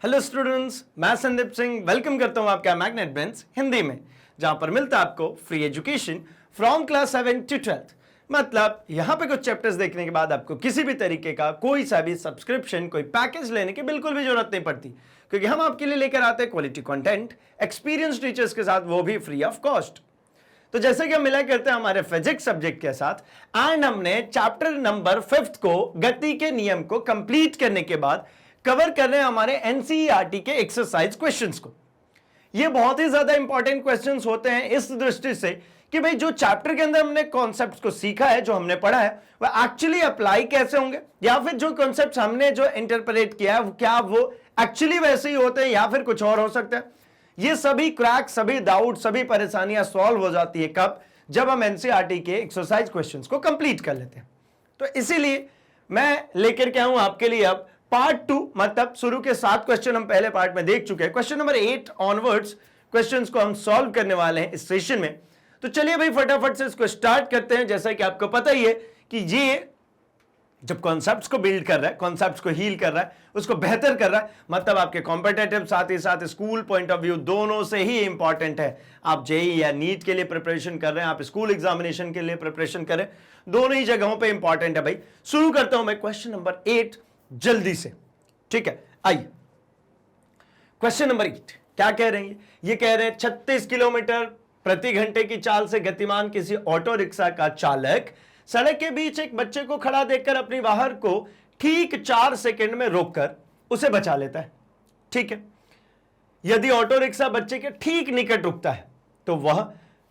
Hello students, मैं Sandeep Singh welcome करता हूं आपका मैग्नेट बेंच हिंदी में, जहां पर मिलता है आपको free education from class 7 to 12। मतलब यहां पे कुछ चैप्टर्स देखने के बाद आपको किसी भी तरीके का कोई सा भी सब्सक्रिप्शन, कोई पैकेज लेने की बिल्कुल भी जरूरत नहीं पड़ती, क्योंकि हम आपके लिए लेकर आते हैं क्वालिटी कंटेंट एक्सपीरियंस टीचर्स के साथ, वो भी फ्री ऑफ कॉस्ट। तो जैसे कि हम मिला करते हैं हमारे फिजिक्स सब्जेक्ट के साथ, एंड हमने चैप्टर नंबर 5 को गति के नियम को कंप्लीट करने के बाद कवर कर रहे हैं हमारे एनसीईआरटी के एक्सरसाइज क्वेश्चंस को। ये बहुत ही ज्यादा इंपॉर्टेंट क्वेश्चंस होते हैं इस दृष्टि से कि भाई जो चैप्टर के अंदर हमने कॉन्सेप्ट्स को सीखा है, जो हमने पढ़ा है, वह एक्चुअली अप्लाई कैसे होंगे, या फिर जो कॉन्सेप्ट्स हमने जो इंटरप्रेट किया है क्या वो एक्चुअली वैसे ही होते हैं या फिर कुछ और हो सकता है। ये सभी क्रैक, सभी डाउट, सभी परेशानियां सॉल्व हो जाती है कब? जब हम एनसीईआरटी के एक्सरसाइज क्वेश्चंस को कंप्लीट कर लेते हैं। तो इसीलिए मैं लेकर के आऊं आपके लिए अब पार्ट 2, मतलब शुरू के 7 क्वेश्चन हम पहले पार्ट में देख चुके हैं। क्वेश्चन नंबर 8 ऑनवर्ड्स क्वेश्चंस को हम सॉल्व करने वाले हैं इस सेशन में। तो चलिए भाई फटाफट से इसको स्टार्ट करते हैं। जैसा कि आपको पता ही है कि ये जब कॉन्सेप्ट्स को बिल्ड कर रहा है, कॉन्सेप्ट्स को हील कर रहा है, उसको बेहतर कर रहा है, मतलब आपके कॉम्पिटिटिव साथ ही साथ स्कूल पॉइंट ऑफ व्यू दोनों से ही इंपॉर्टेंट है। आप जेई या नीट के लिए प्रिपरेशन कर रहे हैं, आप स्कूल एग्जामिनेशन के लिए प्रिपरेशन कर रहे हैं, दोनों ही जगहों पे इंपॉर्टेंट है भाई। शुरू करता हूं मैं क्वेश्चन नंबर 8 जल्दी से, ठीक है। आइए क्वेश्चन नंबर 8 क्या कह रहे हैं? ये कह रहे हैं 36 किलोमीटर प्रति घंटे की चाल से गतिमान किसी ऑटो रिक्शा का चालक सड़क के बीच एक बच्चे को खड़ा देखकर अपनी वाहन को ठीक 4 सेकंड में रोककर उसे बचा लेता है, ठीक है। यदि ऑटो रिक्शा बच्चे के ठीक निकट रुकता है तो वह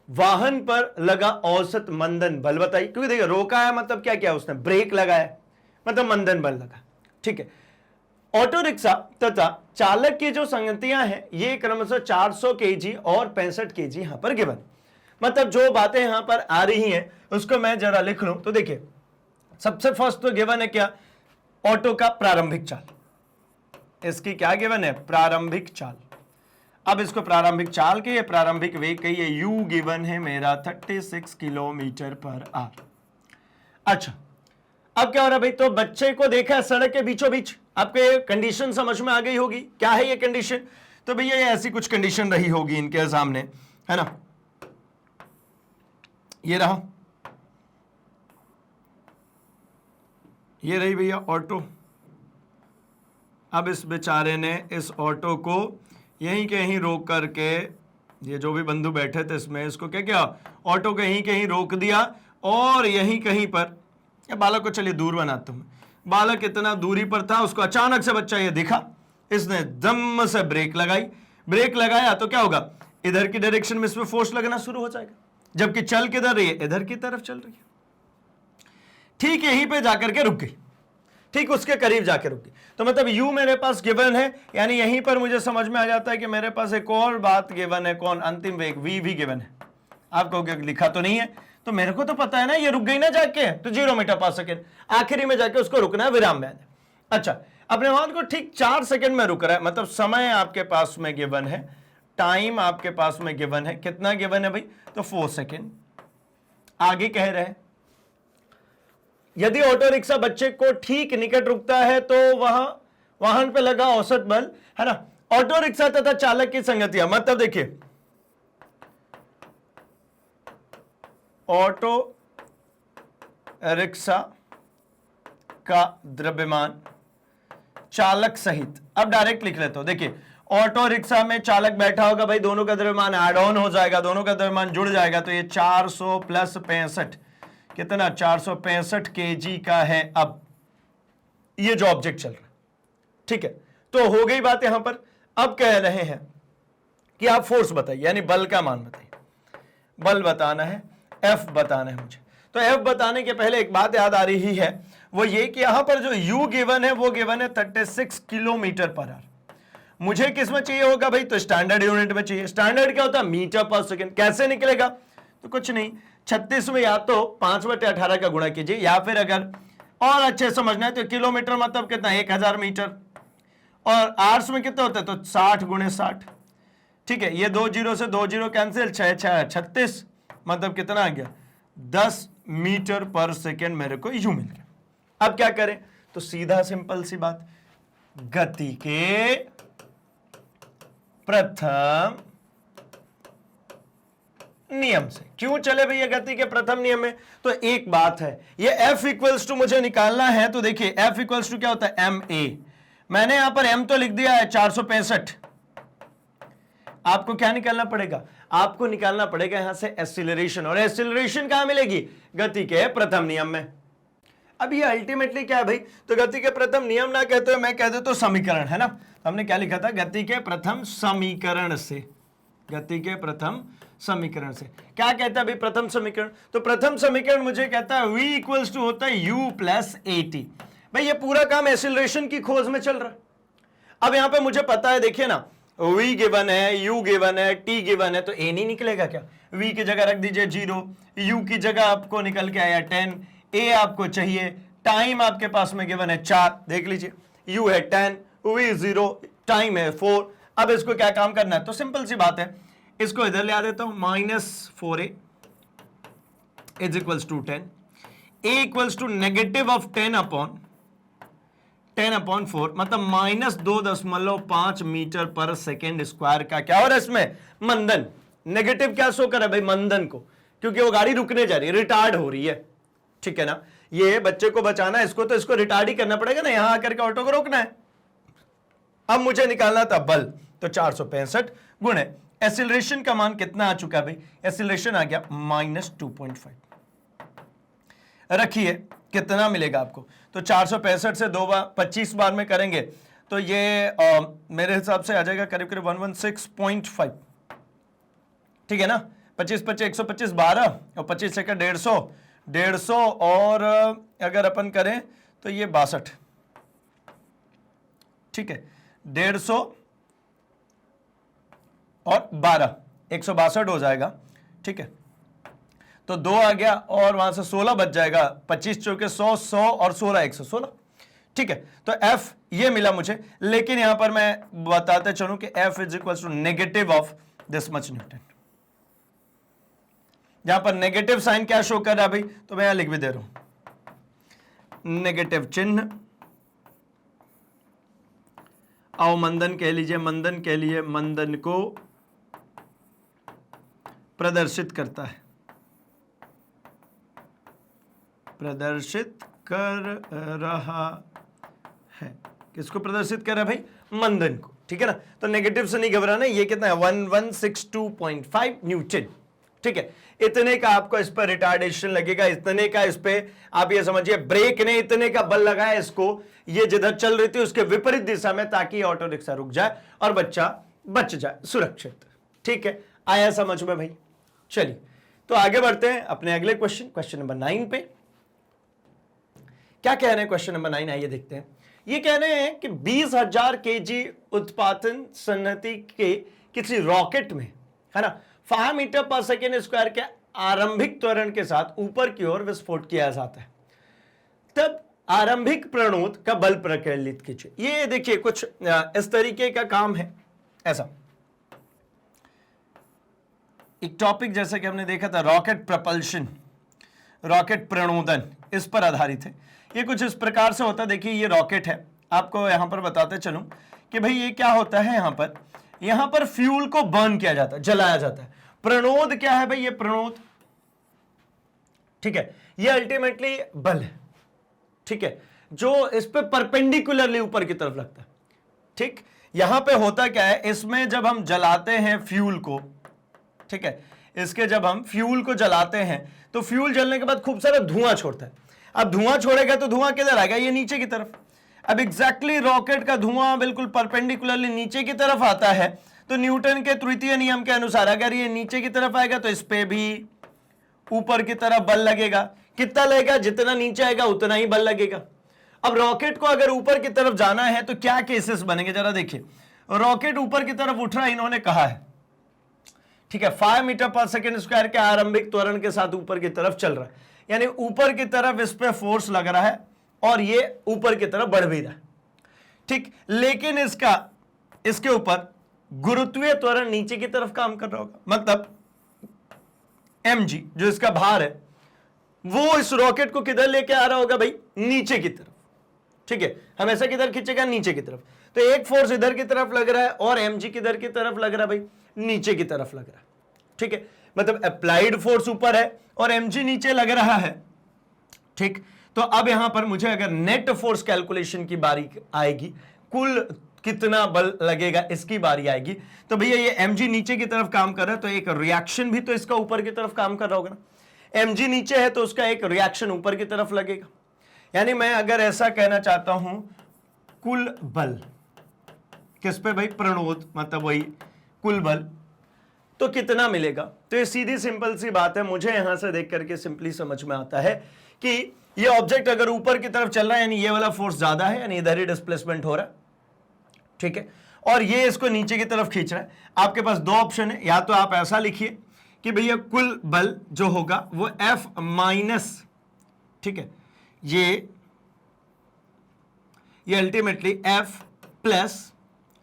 वाहन पर लगा औसत मंदन बल बताइए। क्योंकि देखिए रोका है मतलब क्या किया उसने? ब्रेक लगाया, मतलब मंदन बल लगा, ठीक है। ऑटो रिक्शा तथा चालक की जो संगतियां हैं ये क्रमशः 400 केजी और 65 केजी यहां पर गिवन। मतलब जो बातें यहां पर आ रही हैं उसको मैं जरा लिख लूं तो देखिए, सबसे फर्स्ट तो गिवन है क्या? ऑटो का प्रारंभिक चाल। इसकी क्या गिवन है? प्रारंभिक चाल। अब इसको प्रारंभिक चाल के प्रारंभिक वेग कहिए, यू गिवन है मेरा 36 किलोमीटर पर आवर। अच्छा, अब क्या हो रहा है भाई? तो बच्चे को देखा है सड़क के बीचों बीच। आपके कंडीशन समझ में आ गई होगी, क्या है ये कंडीशन? तो भैया ये ऐसी कुछ कंडीशन रही होगी इनके सामने, है ना। ये रहा, ये रही भैया ऑटो। अब इस बेचारे ने इस ऑटो को यहीं कहीं रोक करके, ये जो भी बंधु बैठे थे इसमें, इसको क्या किया? ऑटो को यहीं कहीं रोक दिया और यहीं कहीं पर या बालक को चलिए दूर बनाता हूं। बालक इतना दूरी पर था, उसको अचानक से बच्चा ये दिखा, इसने दम से ब्रेक लगाई। ब्रेक लगाया तो क्या होगा? इधर की डायरेक्शन में इसमें फोर्स लगना शुरू हो जाएगा, जबकि चल किधर रही है? इधर की तरफ चल रही है। ठीक यहीं पे जाकर के रुक गई, ठीक उसके करीब जाकर रुक गई। तो मतलब यू मेरे पास गिवन है, यानी यहीं पर मुझे समझ में आ जाता है कि मेरे पास एक और बात गिवन है। कौन? अंतिम वेग वी भी गिवन है। आपको क्या लिखा तो नहीं है, तो मेरे को तो पता है ना ये रुक गई ना जाके, तो 0 मीटर पर सेकेंड आखिरी में जाके उसको रुकना है विराम में। अच्छा, अपने वाहन को ठीक 4 सेकंड में रुक रहा है, मतलब समय आपके पास में गिवन है, टाइम आपके पास में गिवन है। कितना गिवन है भाई? तो 4 सेकंड। आगे कह रहे हैं यदि ऑटो रिक्शा बच्चे को ठीक निकट रुकता है तो वह वाहन पे लगा औसत बल, है ना। ऑटो रिक्शा तथा चालक की संगतियां, मतलब देखिए ऑटो रिक्शा का द्रव्यमान चालक सहित, अब डायरेक्ट लिख लेते हो। देखिए ऑटो रिक्शा में चालक बैठा होगा भाई, दोनों का द्रव्यमान ऐड ऑन हो जाएगा, दोनों का द्रव्यमान जुड़ जाएगा, तो ये 400 प्लस 65 कितना? 465 केजी का है। अब ये जो ऑब्जेक्ट चल रहा है, ठीक है, तो हो गई बात यहां पर। अब कह रहे हैं कि आप फोर्स बताइए, यानी बल का मान बताइए। बल बताना है, एफ बताना है मुझे। तो एफ बताने के पहले एक बात याद आ रही है, वो ये कि यहां पर जो यू गिवन है वो गिवन है 36 किलोमीटर पर आवर। मुझे किस में चाहिए होगा भाई? तो स्टैंडर्ड यूनिट में चाहिए। स्टैंडर्ड क्या होता है? मीटर पर सेकंड। कैसे निकलेगा? तो कुछ नहीं, 36 में या तो 5/18 का गुणा कीजिए, या फिर अगर और अच्छे समझना है तो किलोमीटर मतलब कितना? 1000 मीटर। और आवर्स में कितना होता है? तो 60 × 60, ठीक है। ये 2 0 से 2 0 कैंसिल, 6 6 36, मतलब कितना आ गया? 10 मीटर पर सेकेंड मेरे को यू मिल गया। अब क्या करें? तो सीधा सिंपल सी बात, गति के प्रथम नियम से। क्यों चले भैया गति के प्रथम नियम में? तो एक बात है, ये F इक्वल्स टू मुझे निकालना है, तो देखिए F इक्वल्स टू क्या होता है, ma। मैंने यहां पर m तो लिख दिया है 465। आपको क्या निकालना पड़ेगा? आपको निकालना पड़ेगा यहां से एक्सीलरेशन, और एक्सीलरेशन कहां मिलेगी? गति के प्रथम नियम में। अब ये अल्टीमेटली क्या है भाई? तो गति के प्रथम नियम ना कहते हो, मैं कह देता हूं समीकरण, है ना। हमने क्या लिखा था? गति के प्रथम समीकरण से। गति के प्रथम समीकरण से क्या कहता है भाई? प्रथम समीकरण। तो प्रथम समीकरण मुझे कहता है v इक्वल्स टू होता है u प्लस at। भाई ये पूरा काम एक्सीलरेशन की खोज में चल रहा है। अब यहां पे मुझे पता है, देखिए ना, v गिवन है, u गिवन है, t गिवन है, तो a नहीं निकलेगा क्या? v की जगह रख दीजिए 0, u की जगह आपको निकल के आया 10, a आपको चाहिए, टाइम आपके पास में गिवन है 4, देख लीजिए, u है 10, v 0, टाइम है 4। अब इसको क्या काम करना है? तो सिंपल सी बात है, इसको इधर ले आ देता हूं, -4a is equals to 10, a इक्वल्स टू नेगेटिव ऑफ 10 अपॉन 4, मतलब -2.5 मीटर पर सेकेंड स्क्वायर का क्या हो रहा है इसमें? मंदन। नेगेटिव क्या शो कर रहा है भाई? मंदन को, क्योंकि वो गाड़ी रुकने जा रही है, रिटार्ड हो रही है, ठीक है ना। ये बच्चे को बचाना है इसको, तो इसको रिटार्ड ही करना पड़ेगा ना, यहां आकर के ऑटो को रोकना है। अब मुझे निकालना था बल, तो 465 गुणे एक्सीलरेशन का मान कितना आ चुका है भाई? एक्सीलरेशन आ गया -2.5। रखिए कितना मिलेगा आपको? तो 465 से 2 बार 25 बार में करेंगे तो ये मेरे हिसाब से आ जाएगा करीब करीब 116.5, ठीक है ना। 25 25 125 12 और 25 से 150 और अगर अपन करें तो ये 62, ठीक है, 150 और 12 162 हो जाएगा, ठीक है। तो 2 आ गया और वहां से 16 बच जाएगा, 25 चौके 100 100 और 16 116, ठीक है। तो F ये मिला मुझे, लेकिन यहां पर मैं बताते चलूं कि F is equal to negative of this much newton. यहां पर नेगेटिव साइन क्या शो कर रहा है भाई? तो मैं यहां लिख भी दे रहा हूं, नेगेटिव चिन्ह, अवमंदन कह लीजिए, मंदन कह लीजिए, मंदन को प्रदर्शित करता है, प्रदर्शित कर रहा है। किसको प्रदर्शित कर रहा है भाई? मंदन को, ठीक है ना। तो नेगेटिव से नहीं घबराना, ये कितना है? 1162.5 न्यूटन, ठीक है। इतने का आपको इस पर रिटार्डेशन लगेगा, इतने का इस पे आप ये समझिए ब्रेक ने इतने का बल लगाया इसको, ये जिधर चल रही थी उसके विपरीत दिशा में, ताकि ऑटो रिक्शा रुक जाए और बच्चा बच जाए सुरक्षित, ठीक है। आया समझ में भाई? चलिए तो आगे बढ़ते हैं अपने अगले क्वेश्चन नंबर 9 पे। क्या कह रहे हैं क्वेश्चन नंबर 9? आइए देखते हैं। ये कह रहे हैं कि 20,000 kg उत्पादन सन्नति के किसी रॉकेट में, है ना, 5 मीटर पर सेकेंड स्क्वायर के आरंभिक त्वरण के साथ ऊपर की ओर विस्फोट किया जाता है, तब आरंभिक प्रणोद का बल प्रकलित कीजिए। ये देखिए कुछ इस तरीके का काम है। ऐसा एक टॉपिक जैसा कि हमने देखा था रॉकेट प्रपल्शन, रॉकेट प्रणोदन, इस पर आधारित है। ये कुछ इस प्रकार से होता है। देखिए ये रॉकेट है, आपको यहां पर बताते चलूं कि भाई ये क्या होता है। यहां पर फ्यूल को बर्न किया जाता है, जलाया जाता है। प्रणोद क्या है भाई? ये प्रणोद, ठीक है, ये अल्टीमेटली बल है, ठीक है, जो इस पे परपेंडिकुलरली ऊपर की तरफ लगता है, ठीक। यहां पे होता क्या है, इसमें जब हम जलाते हैं फ्यूल को, ठीक है, इसके जब हम फ्यूल को जलाते हैं तो फ्यूल जलने के बाद खूब सारा धुआं छोड़ता है। अब धुआं छोड़ेगा तो धुआं किधर आएगा? ये नीचे की तरफ। अब एग्जैक्टली रॉकेट का धुआं बिल्कुल परपेंडिकुलरली नीचे की तरफ आता है, तो न्यूटन के तृतीय नियम के अनुसार अगर ये नीचे की तरफ आएगा तो इस पे भी ऊपर की तरफ बल लगेगा। कितना लगेगा? जितना नीचे आएगा उतना ही बल लगेगा। अब रॉकेट को अगर ऊपर की तरफ जाना है तो क्या केसेस बनेंगे जरा देखिए। रॉकेट ऊपर की तरफ उठ रहा है, इन्होंने कहा है, ठीक है, 5 मीटर पर सेकेंड स्क्वायर के आरंभिक त्वरण के साथ ऊपर की तरफ चल रहा है, यानी ऊपर की तरफ इस पे फोर्स लग रहा है और ये ऊपर की तरफ बढ़ भी रहा है, ठीक। लेकिन इसके ऊपर गुरुत्वीय त्वरण नीचे की तरफ काम कर रहा होगा, मतलब mg जो इसका भार है वो इस रॉकेट को किधर लेके आ रहा होगा भाई? नीचे की तरफ, ठीक है। हमेशा किधर खींचेगा? नीचे की तरफ। तो तो एक फोर्स इधर की तरफ लग रहा है और mg किधर की तरफ लग रहा है भाई, नीचे की तरफ लग रहा है। ठीक है, मतलब अप्लाइड फोर्स ऊपर है और mg नीचे लग रहा है। ठीक, तो अब यहां पर मुझे अगर नेट फोर्स कैलकुलेशन की बारी आएगी, कुल कितना बल लगेगा इसकी बारी आएगी, तो भैया ये mg नीचे की तरफ काम कर रहा है तो एक रिएक्शन भी तो इसका ऊपर की तरफ काम कर रहा होगा ना। mg नीचे है तो उसका एक रिएक्शन ऊपर की तरफ लगेगा। यानी मैं अगर ऐसा कहना चाहता हूं, कुल बल किस पे भाई, प्रणोद, मतलब वही कुल बल, तो कितना मिलेगा। तो ये सीधी सिंपल सी बात है, मुझे यहां से देख करके सिंपली समझ में आता है कि ये ऑब्जेक्ट अगर ऊपर की तरफ चल रहा है यानी ये वाला फोर्स ज्यादा है, यानी इधर ही डिस्प्लेसमेंट हो रहा है। ठीक है, और ये इसको नीचे की तरफ खींच रहा है। आपके पास दो ऑप्शन है, या तो आप ऐसा लिखिए कि भैया कुल बल जो होगा वो F माइनस, ठीक है, ये अल्टीमेटली F प्लस,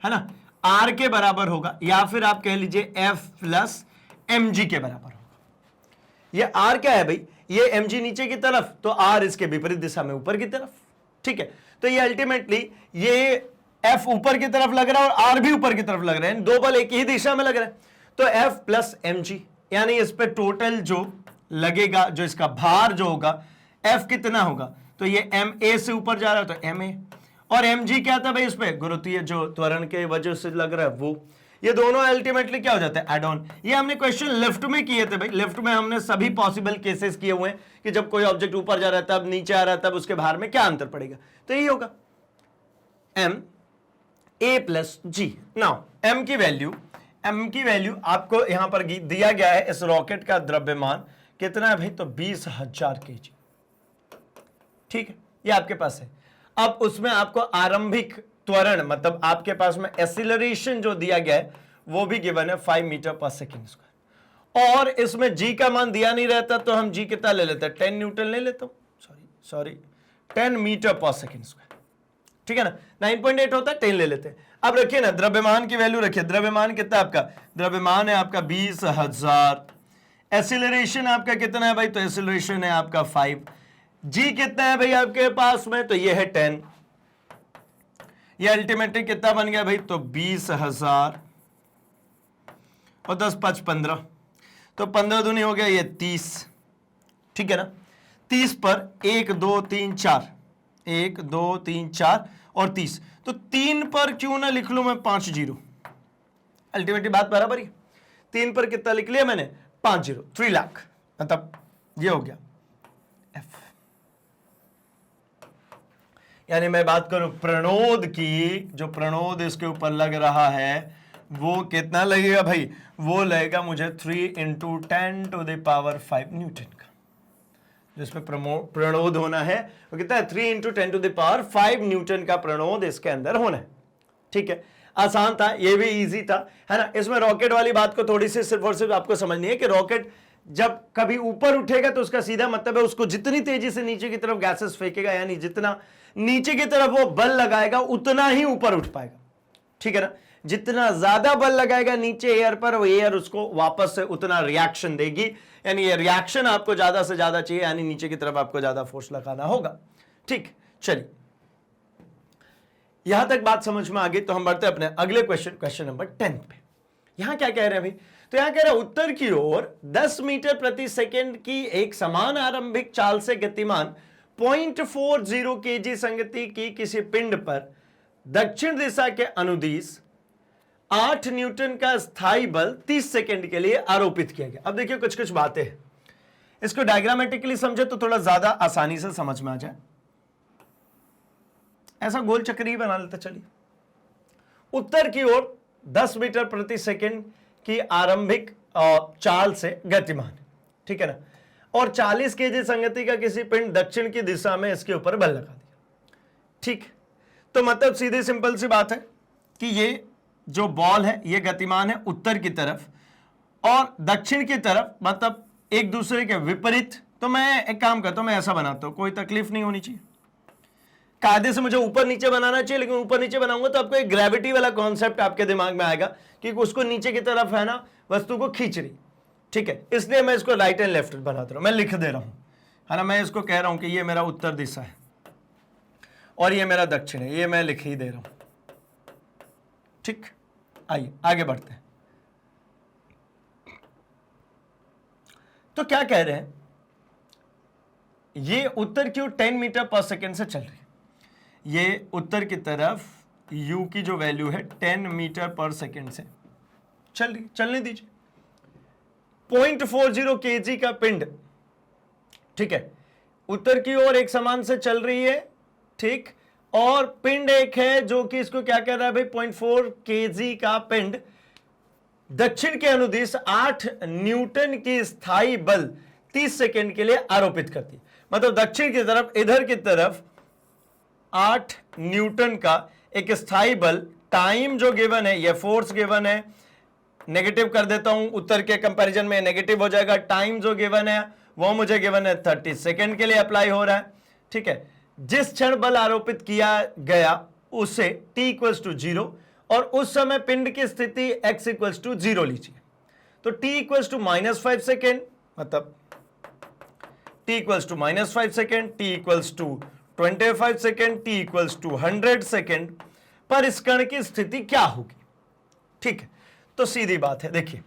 है ना, R के बराबर होगा, या फिर आप कह लीजिए F प्लस mg के बराबर होगा। ये R क्या है भाई, ये mg नीचे की तरफ तो R इसके विपरीत दिशा में ऊपर की तरफ। ठीक है, तो ये अल्टीमेटली ये F ऊपर की तरफ लग रहा है और R भी ऊपर की तरफ लग रहे हैं, दो बल एक ही दिशा में लग रहे हैं। तो F प्लस mg, यानी इस पे टोटल जो लगेगा, जो इसका भार जो होगा F कितना होगा, तो ये ma से ऊपर जा रहा है तो ma, और mg क्या था भाई, इस पे गुरुत्वीय जो त्वरण के वजह से लग रहा है वो, ये दोनों अल्टीमेटली क्या हो जाता है, एड ऑन। ये हमने क्वेश्चन लेफ्ट में किए थे भाई, लेफ्ट में हमने सभी पॉसिबल केसेस किए हुए हैं कि जब कोई ऑब्जेक्ट ऊपर जा रहा है तब नीचे आ रहा है तब उसके भार में क्या अंतर पड़ेगा, तो यही होगा m a plus G. Now m की वैल्यू आपको यहां पर दिया गया है, इस रॉकेट का द्रव्यमान कितना है भाई, तो 20,000 kg। ठीक है, ये आपके पास है। अब उसमें आपको आरंभिक त्वरण, मतलब आपके पास में एक्सीलरेशन जो दिया गया है वो भी गिवन है 5 मीटर पर सेकेंड स्क्वायर, और इसमें g का मान दिया नहीं रहता तो हम g कितना ले लेते हैं, 10 न्यूटन ले लेता हूं, सॉरी 10 मीटर पर सेकेंड स्क्वायर। ठीक है ना, 9.8 होता है, 10 ले लेते हैं। अब रखिए ना द्रव्यमान की वैल्यू रखिए, द्रव्यमान कितना आपका, द्रव्यमान है आपका 20,000, एक्सीलरेशन आपका कितना है भाई, तो एक्सीलरेशन है आपका 5, जी कितना है भाई आपके पास में, तो ये है 10, ये अल्टीमेटली कितना बन गया भाई, तो 20,000 और 10 5 15, तो 15 दूनी हो गया ये 30। ठीक है ना, 30 पर 1 2 3 4, 1 2 3 4 और 30, तो 3 पर क्यों ना लिख लूं मैं 5 0, अल्टीमेटली बात बराबर ही। 3 पर कितना लिख लिया मैंने, 5 0, 3 लाख, मतलब ये हो गया F। यानी मैं बात करूं प्रणोद की, जो प्रणोद इसके ऊपर लग रहा है वो कितना लगेगा भाई, वो लगेगा मुझे 3 × 10⁵ न्यूटन का, जिसमें प्रणोद होना है वो कितना है, 3 × 10⁵ न्यूटन का प्रणोद इसके अंदर होना है। ठीक है, आसान था, ये भी इजी था, है ना। इसमें रॉकेट वाली बात को थोड़ी सी सिर्फ और सिर्फ आपको समझनी है कि रॉकेट जब कभी ऊपर उठेगा तो उसका सीधा मतलब है उसको जितनी तेजी से नीचे की तरफ गैसेस फेंकेगा, यानी जितना नीचे की तरफ वो बल लगाएगा उतना ही ऊपर उठ पाएगा। ठीक है ना, जितना ज्यादा बल लगाएगा नीचे एयर पर, वो एयर उसको वापस से उतना रिएक्शन देगी, यानी ये रिएक्शन आपको ज्यादा से ज्यादा चाहिए, यानी नीचे की तरफ आपको ज्यादा फोर्स लगाना होगा। ठीक, चलिए यहां तक बात समझ में आ गई, तो हम बढ़ते अपने अगले क्वेश्चन नंबर 10 पे। यहां क्या कह रहे हैं भाई, तो यहां कह रहे हैं उत्तर की ओर 10 मीटर प्रति सेकेंड की एक समान आरंभिक चाल से गतिमान 0.40 kg संगति की किसी पिंड पर दक्षिण दिशा के अनुदिश 8 न्यूटन का स्थायी बल 30 सेकेंड के लिए आरोपित किया गया। अब देखिए कुछ बातें हैं, इसको डायग्रामेटिकली समझे तो थोड़ा ज्यादा आसानी से समझ में आ जाए। ऐसा गोल चक्र ही बना लेते चलिए। उत्तर की ओर 10 मीटर प्रति सेकेंड की आरंभिक चाल से गतिमान, ठीक है ना, और 40 kg संगति का किसी पिंड दक्षिण की दिशा में इसके ऊपर बल लगा दिया। ठीक, तो मतलब सीधी सिंपल सी बात है कि ये जो बॉल है ये गतिमान है उत्तर की तरफ और दक्षिण की तरफ, मतलब एक दूसरे के विपरीत। तो मैं एक काम करता हूं, मैं ऐसा बनाता हूं, कोई तकलीफ नहीं होनी चाहिए। कायदे से मुझे ऊपर नीचे बनाना चाहिए, लेकिन ऊपर नीचे बनाऊंगा तो आपको एक ग्रेविटी वाला कॉन्सेप्ट आपके दिमाग में आएगा कि उसको नीचे की तरफ है ना वस्तु को खींच रही। ठीक है, इसलिए मैं इसको राइट एंड लेफ्ट बनाता हूं, मैं लिख दे रहा हूं, है ना। मैं इसको कह रहा हूं कि ये मेरा उत्तर दिशा है और ये मेरा दक्षिण है, ये मैं लिख ही दे रहा हूं। ठीक, आइए आगे बढ़ते हैं। तो क्या कह रहे हैं, ये उत्तर की ओर 10 मीटर पर सेकेंड से चल रही है, ये उत्तर की तरफ u की जो वैल्यू है 10 मीटर पर सेकेंड से चल रही, चलने दीजिए। 0.40 kg का पिंड, ठीक है, उत्तर की ओर एक समान से चल रही है, ठीक, और पिंड एक है जो कि इसको क्या कह रहा है भाई, 0.4 kg का पिंड दक्षिण के अनुदिश 8 न्यूटन की स्थायी बल 30 सेकेंड के लिए आरोपित करती है। मतलब दक्षिण की तरफ, इधर की तरफ 8 न्यूटन का एक स्थायी बल, टाइम जो गिवन है, ये फोर्स गिवन है, नेगेटिव कर देता हूं, उत्तर के कंपैरिजन में नेगेटिव हो जाएगा। टाइम जो गिवन है वो मुझे गिवन है 30 सेकेंड के लिए अप्लाई हो रहा है, ठीक है। जिस क्षण बल आरोपित किया गया उसे t इक्वल्स टू 0 और उस समय पिंड की स्थिति x इक्वल्स टू 0 लीजिए। तो t इक्वल्स टू -5 सेकेंड, मतलब t equals to -5 second, t equals to 25 second, t equals to 100 second पर इस कण की स्थिति क्या होगी, ठीक है। तो सीधी बात है, देखिए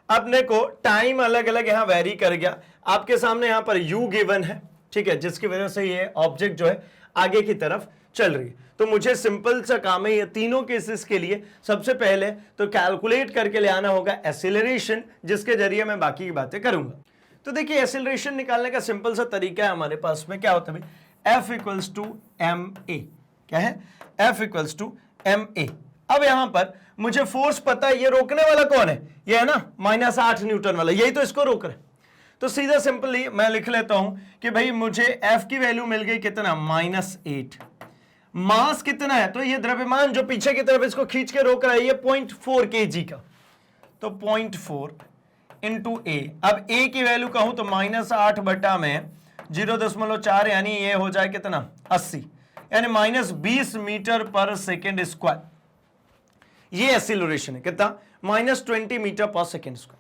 अपने को टाइम अलग अलग यहां वेरी कर गया, आपके सामने यहां पर u गिवन है, ठीक है, जिसकी वजह से ये ऑब्जेक्ट जो है आगे की तरफ चल रही है। तो मुझे सिंपल सा काम है, ये तीनों केसेस के लिए सबसे पहले तो कैलकुलेट करके ले आना होगा एक्सीलरेशन, जिसके जरिए मैं बाकी की बातें करूंगा। तो देखिए एक्सीलरेशन निकालने का सिंपल सा तरीका है हमारे पास में, क्या होता है भाई, F equals to M A, क्या है, F equals to M A. अब यहां पर मुझे फोर्स पता है, ये रोकने वाला कौन है, ये है ना -8 न्यूटन वाला, यही तो इसको रोक रहा है। तो सीधा सिंपली मैं लिख लेता हूं कि भाई मुझे F की वैल्यू मिल गई कितना, -8। मास कितना है, तो ये द्रव्यमान जो पीछे की तरफ इसको खींच के रोक रहा है, ये 0.4 kg का, तो 0.4 इंटू ए। अब ए की वैल्यू कहूं तो -8 बटा में 0.4, यानी ये हो जाए कितना, 80, यानी -20 मीटर पर सेकेंड स्क्वायर। ये एक्सीलरेशन है, कितना, -20 मीटर पर सेकेंड स्क्वायर।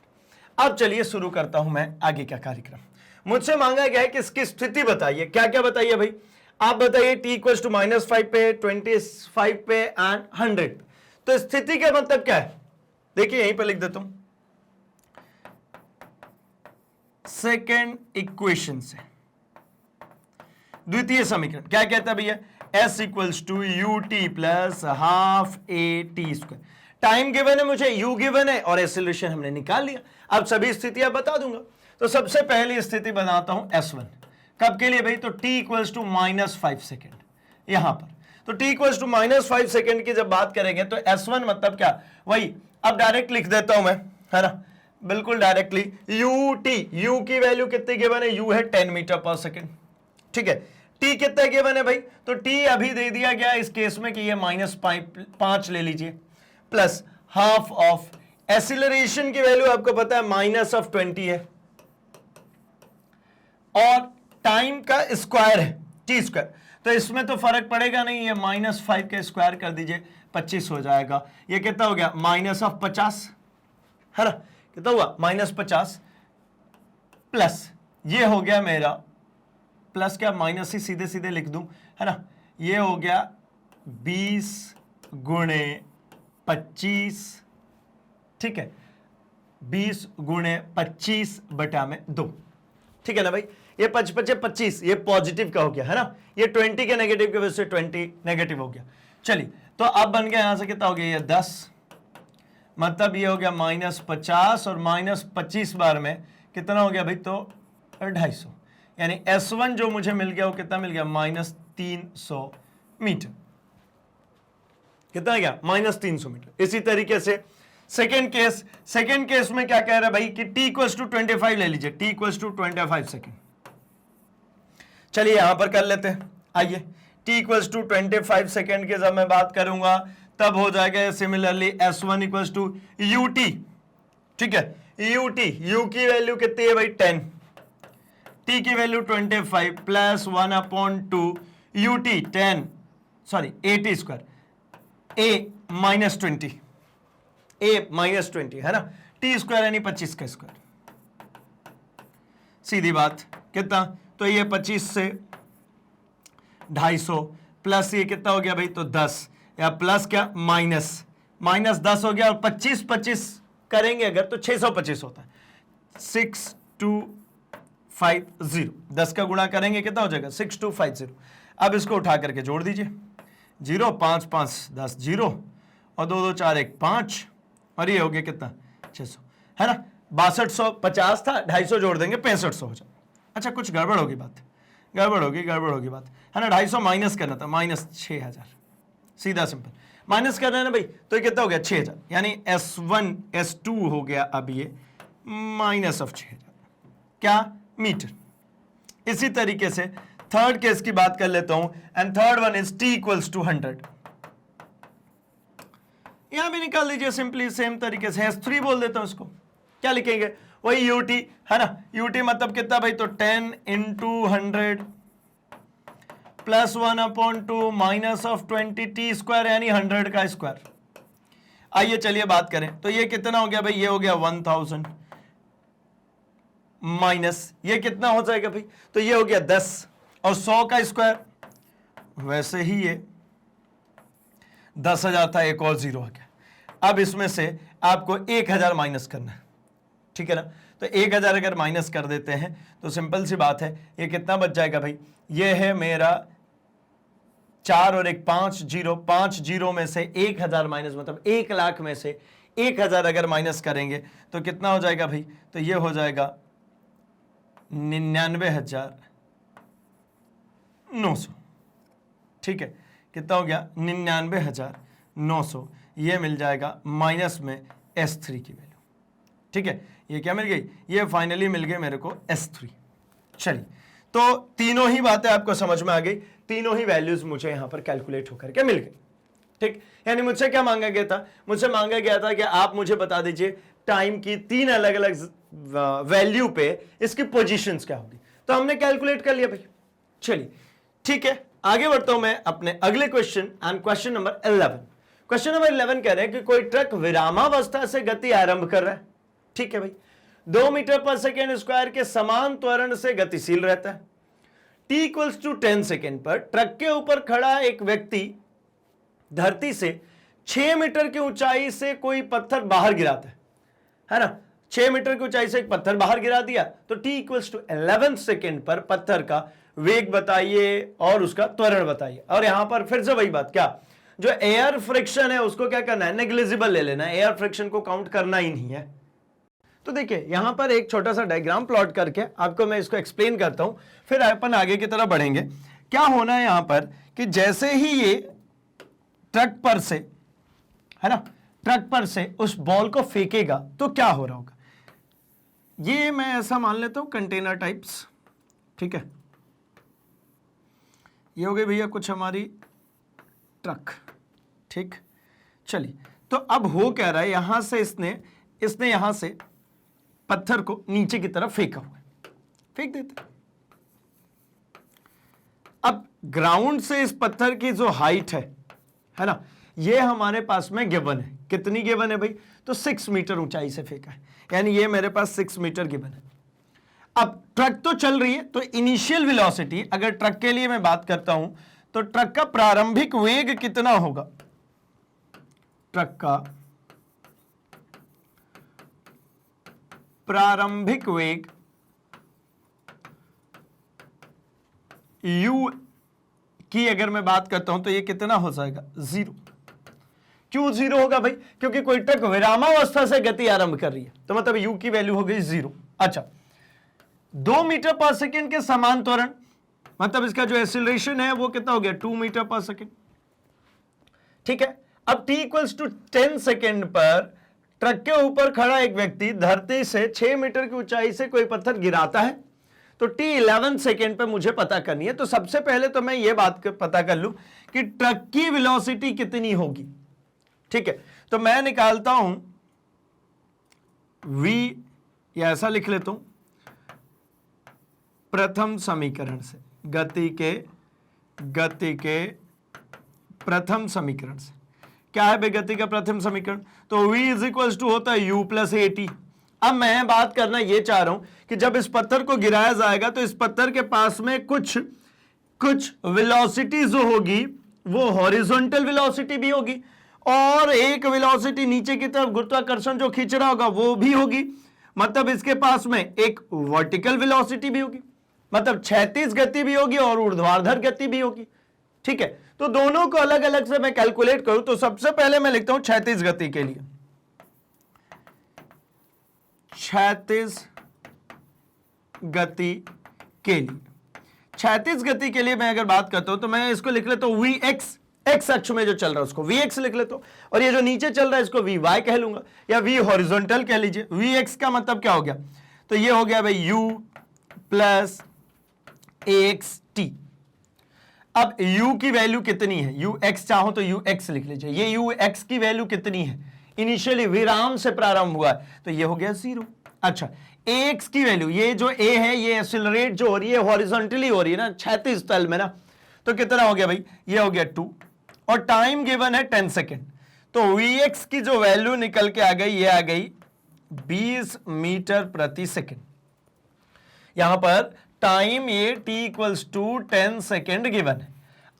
अब चलिए शुरू करता हूं मैं आगे का कार्यक्रम। मुझसे मांगा गया है कि इसकी स्थिति बताइए, क्या क्या बताइए भाई, आप बताइए t इक्वल्स टू -5 पे, 25 पे एंड 100। तो स्थिति का मतलब क्या है, देखिए यहीं पर लिख देता हूं, सेकेंड इक्वेशन से द्वितीय समीकरण क्या कहता है भैया, s equals to U T plus half A T square. Time given है मुझे, u गिवन है और एक्सीलरेशन हमने निकाल लिया। अब सभी स्थितियां बता दूंगा। तो सबसे पहली स्थिति बनाता हूं S1, कब के लिए भाई, तो t इक्वल्स टू -5 सेकेंड यहां पर। तो t इक्वल्स टू -5 सेकेंड की जब बात करेंगे तो S1 मतलब क्या, वही अब डायरेक्ट लिख देता हूं मैं, है ना, बिल्कुल डायरेक्टली, u की वैल्यू कितनी गिवन है, u है 10 मीटर पर सेकेंड, ठीक है। t कितना गिवन है भाई, तो t अभी दे दिया गया इस केस में कि ये -5 ले लीजिए, प्लस हाफ ऑफ एक्सीलरेशन की वैल्यू आपको पता है -20 है, और टाइम का स्क्वायर है टी स्क्वायर, तो इसमें तो फर्क पड़ेगा नहीं, ये -5 का स्क्वायर कर दीजिए 25 हो जाएगा। ये कितना हो गया, -50, है ना, कितना हुआ, -50 प्लस ये हो गया मेरा, प्लस क्या, माइनस ही सीधे सीधे लिख दूं, है ना, ये हो गया 20 गुणे 25, ठीक है, 20 गुणे 25 बटा में 2, ठीक है ना भाई। ये 25, ये पॉजिटिव का हो गया, है ना, ये 20 के नेगेटिव की वजह से 20 नेगेटिव हो गया। चलिए तो अब बन गया यहां से कितना हो गया, ये 10, मतलब ये हो गया -50 और -25 बार में कितना हो गया भाई, तो 250, यानी S1 जो मुझे मिल गया वो कितना मिल गया, -300 मीटर, कितना गया, -300 मीटर। इसी तरीके से सेकेंड केस में क्या कह रहा है भाई कि t इक्वल्स टू 25 ले लीजिए, t इक्वल्स टू 25 सेकेंड। चलिए यहां पर कर लेते हैं, आइए, t इक्वल्स टू 25 सेकेंड की जब मैं बात करूंगा तब हो जाएगा similarly S1 equals to ut, ठीक है, u की वैल्यू कितनी है भाई, 10, t की value 25 plus 1/2 ut 10, sorry at square, a -20 है ना, t स्क्वायर यानी 25 का स्क्वायर, सीधी बात, कितना, तो ये 25 से 250 प्लस ये कितना हो गया भाई, तो 10, या प्लस क्या, -10 हो गया, और 25 करेंगे अगर तो 625 होता है। 6250, 10 का गुणा करेंगे कितना हो जाएगा 6250। अब इसको उठा करके जोड़ दीजिए, 0 5 5 10 0 और 2 2 4 1 5, और ये हो गया कितना 600, है ना। 6250 था, 250 जोड़ देंगे 6500 हो जाए। अच्छा कुछ गड़बड़ होगी बात, गड़बड़ होगी बात, है ना। 250 माइनस करना था, -6000, सीधा सिंपल माइनस करना है ना भाई, तो ये कितना हो गया 6000, यानी S1 S2 हो गया अब ये -6000, क्या मीटर। इसी तरीके से थर्ड केस की बात कर लेता हूं, and third one is T = 100। यहां भी निकाल दीजिए सिंपली सेम तरीके से, S3 बोल देता हूं इसको। क्या लिखेंगे, वही UT, है ना। UT मतलब कितना भाई, तो 10 × 100 + 1/2 -20T², यानी 100 का स्क्वायर। आइए चलिए बात करें, तो ये कितना हो गया भाई, ये हो गया 1000 माइनस ये कितना हो जाएगा भाई, तो ये हो गया 10, और 100 का स्क्वायर, वैसे ही ये 10,000 था, एक और 0 आ गया। अब इसमें से आपको 1000 माइनस करना है, ठीक है ना। तो 1000 अगर माइनस कर देते हैं तो सिंपल सी बात है, ये कितना बच जाएगा भाई, ये है मेरा 4 और 1 5 0, 5 0 में से 1000 माइनस, मतलब 1 लाख में से 1000 अगर माइनस करेंगे तो कितना हो जाएगा भाई, तो ये हो जाएगा 99,900, ठीक है। कितना हो गया 99,900, ये मिल जाएगा माइनस में S3 की वैल्यू, ठीक है। ये क्या मिल गई, ये फाइनली मिल गई मेरे को S3। चलिए, तो तीनों ही बातें आपको समझ में आ गई, तीनों ही वैल्यूज मुझे यहां पर कैलकुलेट होकर के मिल गई, ठीक। यानी मुझसे क्या मांगा गया था, मुझसे मांगा गया था कि आप मुझे बता दीजिए टाइम की 3 अलग अलग वैल्यू पे इसकी पोजीशंस क्या होगी, तो हमने कैलकुलेट कर लिया भाई। चलिए ठीक है, आगे बढ़ता हूं मैं अपने अगले question, and question number 11। Question number 11 कह रहे हैं कि कोई ट्रक विरामावस्था से गति आरंभ कर रहा है, ठीक है भाई, 2 मीटर/सेकेंड² के समान त्वरण से गतिशील रहता है। T = 10 सेकेंड पर ट्रक के ऊपर खड़ा एक व्यक्ति धरती से 6 मीटर की ऊंचाई से कोई पत्थर बाहर गिराता है ना। 6 मीटर की ऊंचाई से एक पत्थर बाहर गिरा दिया, तो T = 11 सेकेंड पर पत्थर का वेग बताइए और उसका त्वरण बताइए। और यहां पर फिर से वही बात, क्या जो एयर फ्रिक्शन है उसको क्या करना है, नेग्लिजिबल ले लेना है, एयर फ्रिक्शन को काउंट करना ही नहीं है। तो देखिए यहां पर एक छोटा सा डायग्राम प्लॉट करके आपको मैं इसको एक्सप्लेन करता हूं, फिर अपन आगे की तरफ बढ़ेंगे। क्या होना है यहां पर कि जैसे ही ये ट्रक पर से, है ना, ट्रक पर से उस बॉल को फेंकेगा तो क्या हो रहा होगा, ये मैं ऐसा मान लेता हूं कंटेनर टाइप्स, ठीक है। ये हो गई भैया कुछ हमारी ट्रक, ठीक। चलिए, तो अब हो क्या रहा है, यहां से इसने यहां से पत्थर को नीचे की तरफ फेंका हुआ है, फेंक देते। अब ग्राउंड से इस पत्थर की जो हाइट है ना, ये हमारे पास में गिवन है। कितनी गिवन है भाई, तो 6 मीटर ऊंचाई से फेंका है, यानी ये मेरे पास 6 मीटर गिवन है। अब ट्रक तो चल रही है, तो इनिशियल वेलोसिटी अगर ट्रक के लिए मैं बात करता हूं तो ट्रक का प्रारंभिक वेग कितना होगा, ट्रक का प्रारंभिक वेग u की अगर मैं बात करता हूं तो ये कितना हो जाएगा 0। क्यों 0 होगा भाई, क्योंकि कोई ट्रक विरामावस्था से गति आरंभ कर रही है, तो मतलब u की वैल्यू हो गई 0। अच्छा, 2 मीटर/सेकेंड के समान त्वरण, मतलब इसका जो एक्सीलरेशन है वो कितना हो गया 2 मीटर/सेकेंड, ठीक है। अब T = 10 सेकेंड पर ट्रक के ऊपर खड़ा एक व्यक्ति धरती से 6 मीटर की ऊंचाई से कोई पत्थर गिराता है, तो T 11 सेकेंड पे मुझे पता करनी है। तो सबसे पहले तो मैं ये बात पता कर लूं कि ट्रक की वेलोसिटी कितनी होगी, ठीक है। तो मैं निकालता हूं v, या ऐसा लिख लेता हूं, प्रथम समीकरण से, गति के प्रथम समीकरण से। क्या है भाई गति का प्रथम समीकरण, तो v = होता है u + at। अब मैं बात करना ये चाह रहा हूं कि जब इस पत्थर को गिराया जाएगा तो इस पत्थर के पास में कुछ वेलोसिटी जो होगी वो हॉरिजॉन्टल वेलोसिटी भी होगी और एक वेलोसिटी नीचे की तरफ गुरुत्वाकर्षण जो खींच रहा होगा वो भी होगी, मतलब इसके पास में एक वर्टिकल वेलोसिटी भी होगी, मतलब क्षैतिज गति भी होगी और ऊर्ध्वाधर गति भी होगी। ठीक है, तो दोनों को अलग अलग से मैं कैलकुलेट करूं तो सबसे पहले मैं लिखता हूं क्षैतिज गति के लिए, क्षैतिज गति के लिए, क्षैतिज गति के लिए मैं अगर बात करता हूं तो मैं इसको लिख लेता हूं Vx, एक्स अक्ष में जो चल रहा है उसको Vx लिख लेता हूं, और ये जो नीचे चल रहा है इसको Vy कह लूंगा या V हॉरिजॉन्टल कह लीजिए। Vx का मतलब क्या हो गया, तो ये हो गया भाई u प्लस axt। अब u की वैल्यू कितनी है, ux चाहो तो ux लिख लीजिए, ये ux की वैल्यू कितनी है, इनिशियली विराम से प्रारंभ हुआ है तो ये हो गया 0। अच्छा, ax की वैल्यू, ये जो a है ये एक्सेलरेट जो हो रही है हॉरिजॉन्टली हो रही है ना, क्षैतिज तल में ना, तो कितना हो गया भाई, ये हो गया 2 और टाइम गिवन है 10 सेकेंड, तो Vx की जो वैल्यू निकल के आ गई ये आ गई 20 मीटर प्रति सेकेंड। यहां पर टाइम ये t equals to 10 second given है।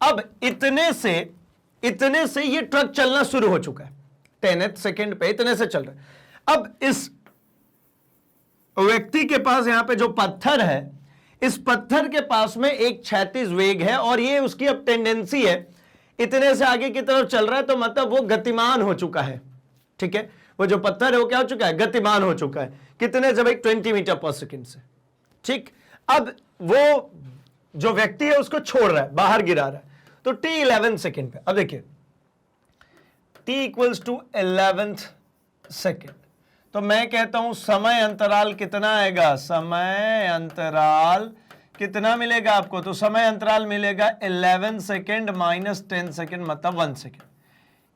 अब इतने से ये ट्रक चलना शुरू हो चुका है, 10th सेकेंड पे इतने से चल रहा है। अब इस व्यक्ति के पास यहां पे जो पत्थर है, इस पत्थर के पास में एक क्षैतिज वेग है और ये उसकी अब टेंडेंसी है इतने से आगे की तरफ चल रहा है, तो मतलब वो गतिमान हो चुका है। ठीक है, वो जो पत्थर है वो क्या हो चुका है, गतिमान हो चुका है, कितने से भाई 20 मीटर पर सेकेंड से। ठीक, अब वो जो व्यक्ति है उसको छोड़ रहा है, बाहर गिरा रहा है, तो t 11 सेकेंड पे। अब देखिए t equals to 11th second, तो मैं कहता हूं समय अंतराल कितना आएगा, समय अंतराल कितना मिलेगा आपको, तो समय अंतराल मिलेगा 11 सेकेंड माइनस 10 सेकेंड, मतलब 1 सेकेंड,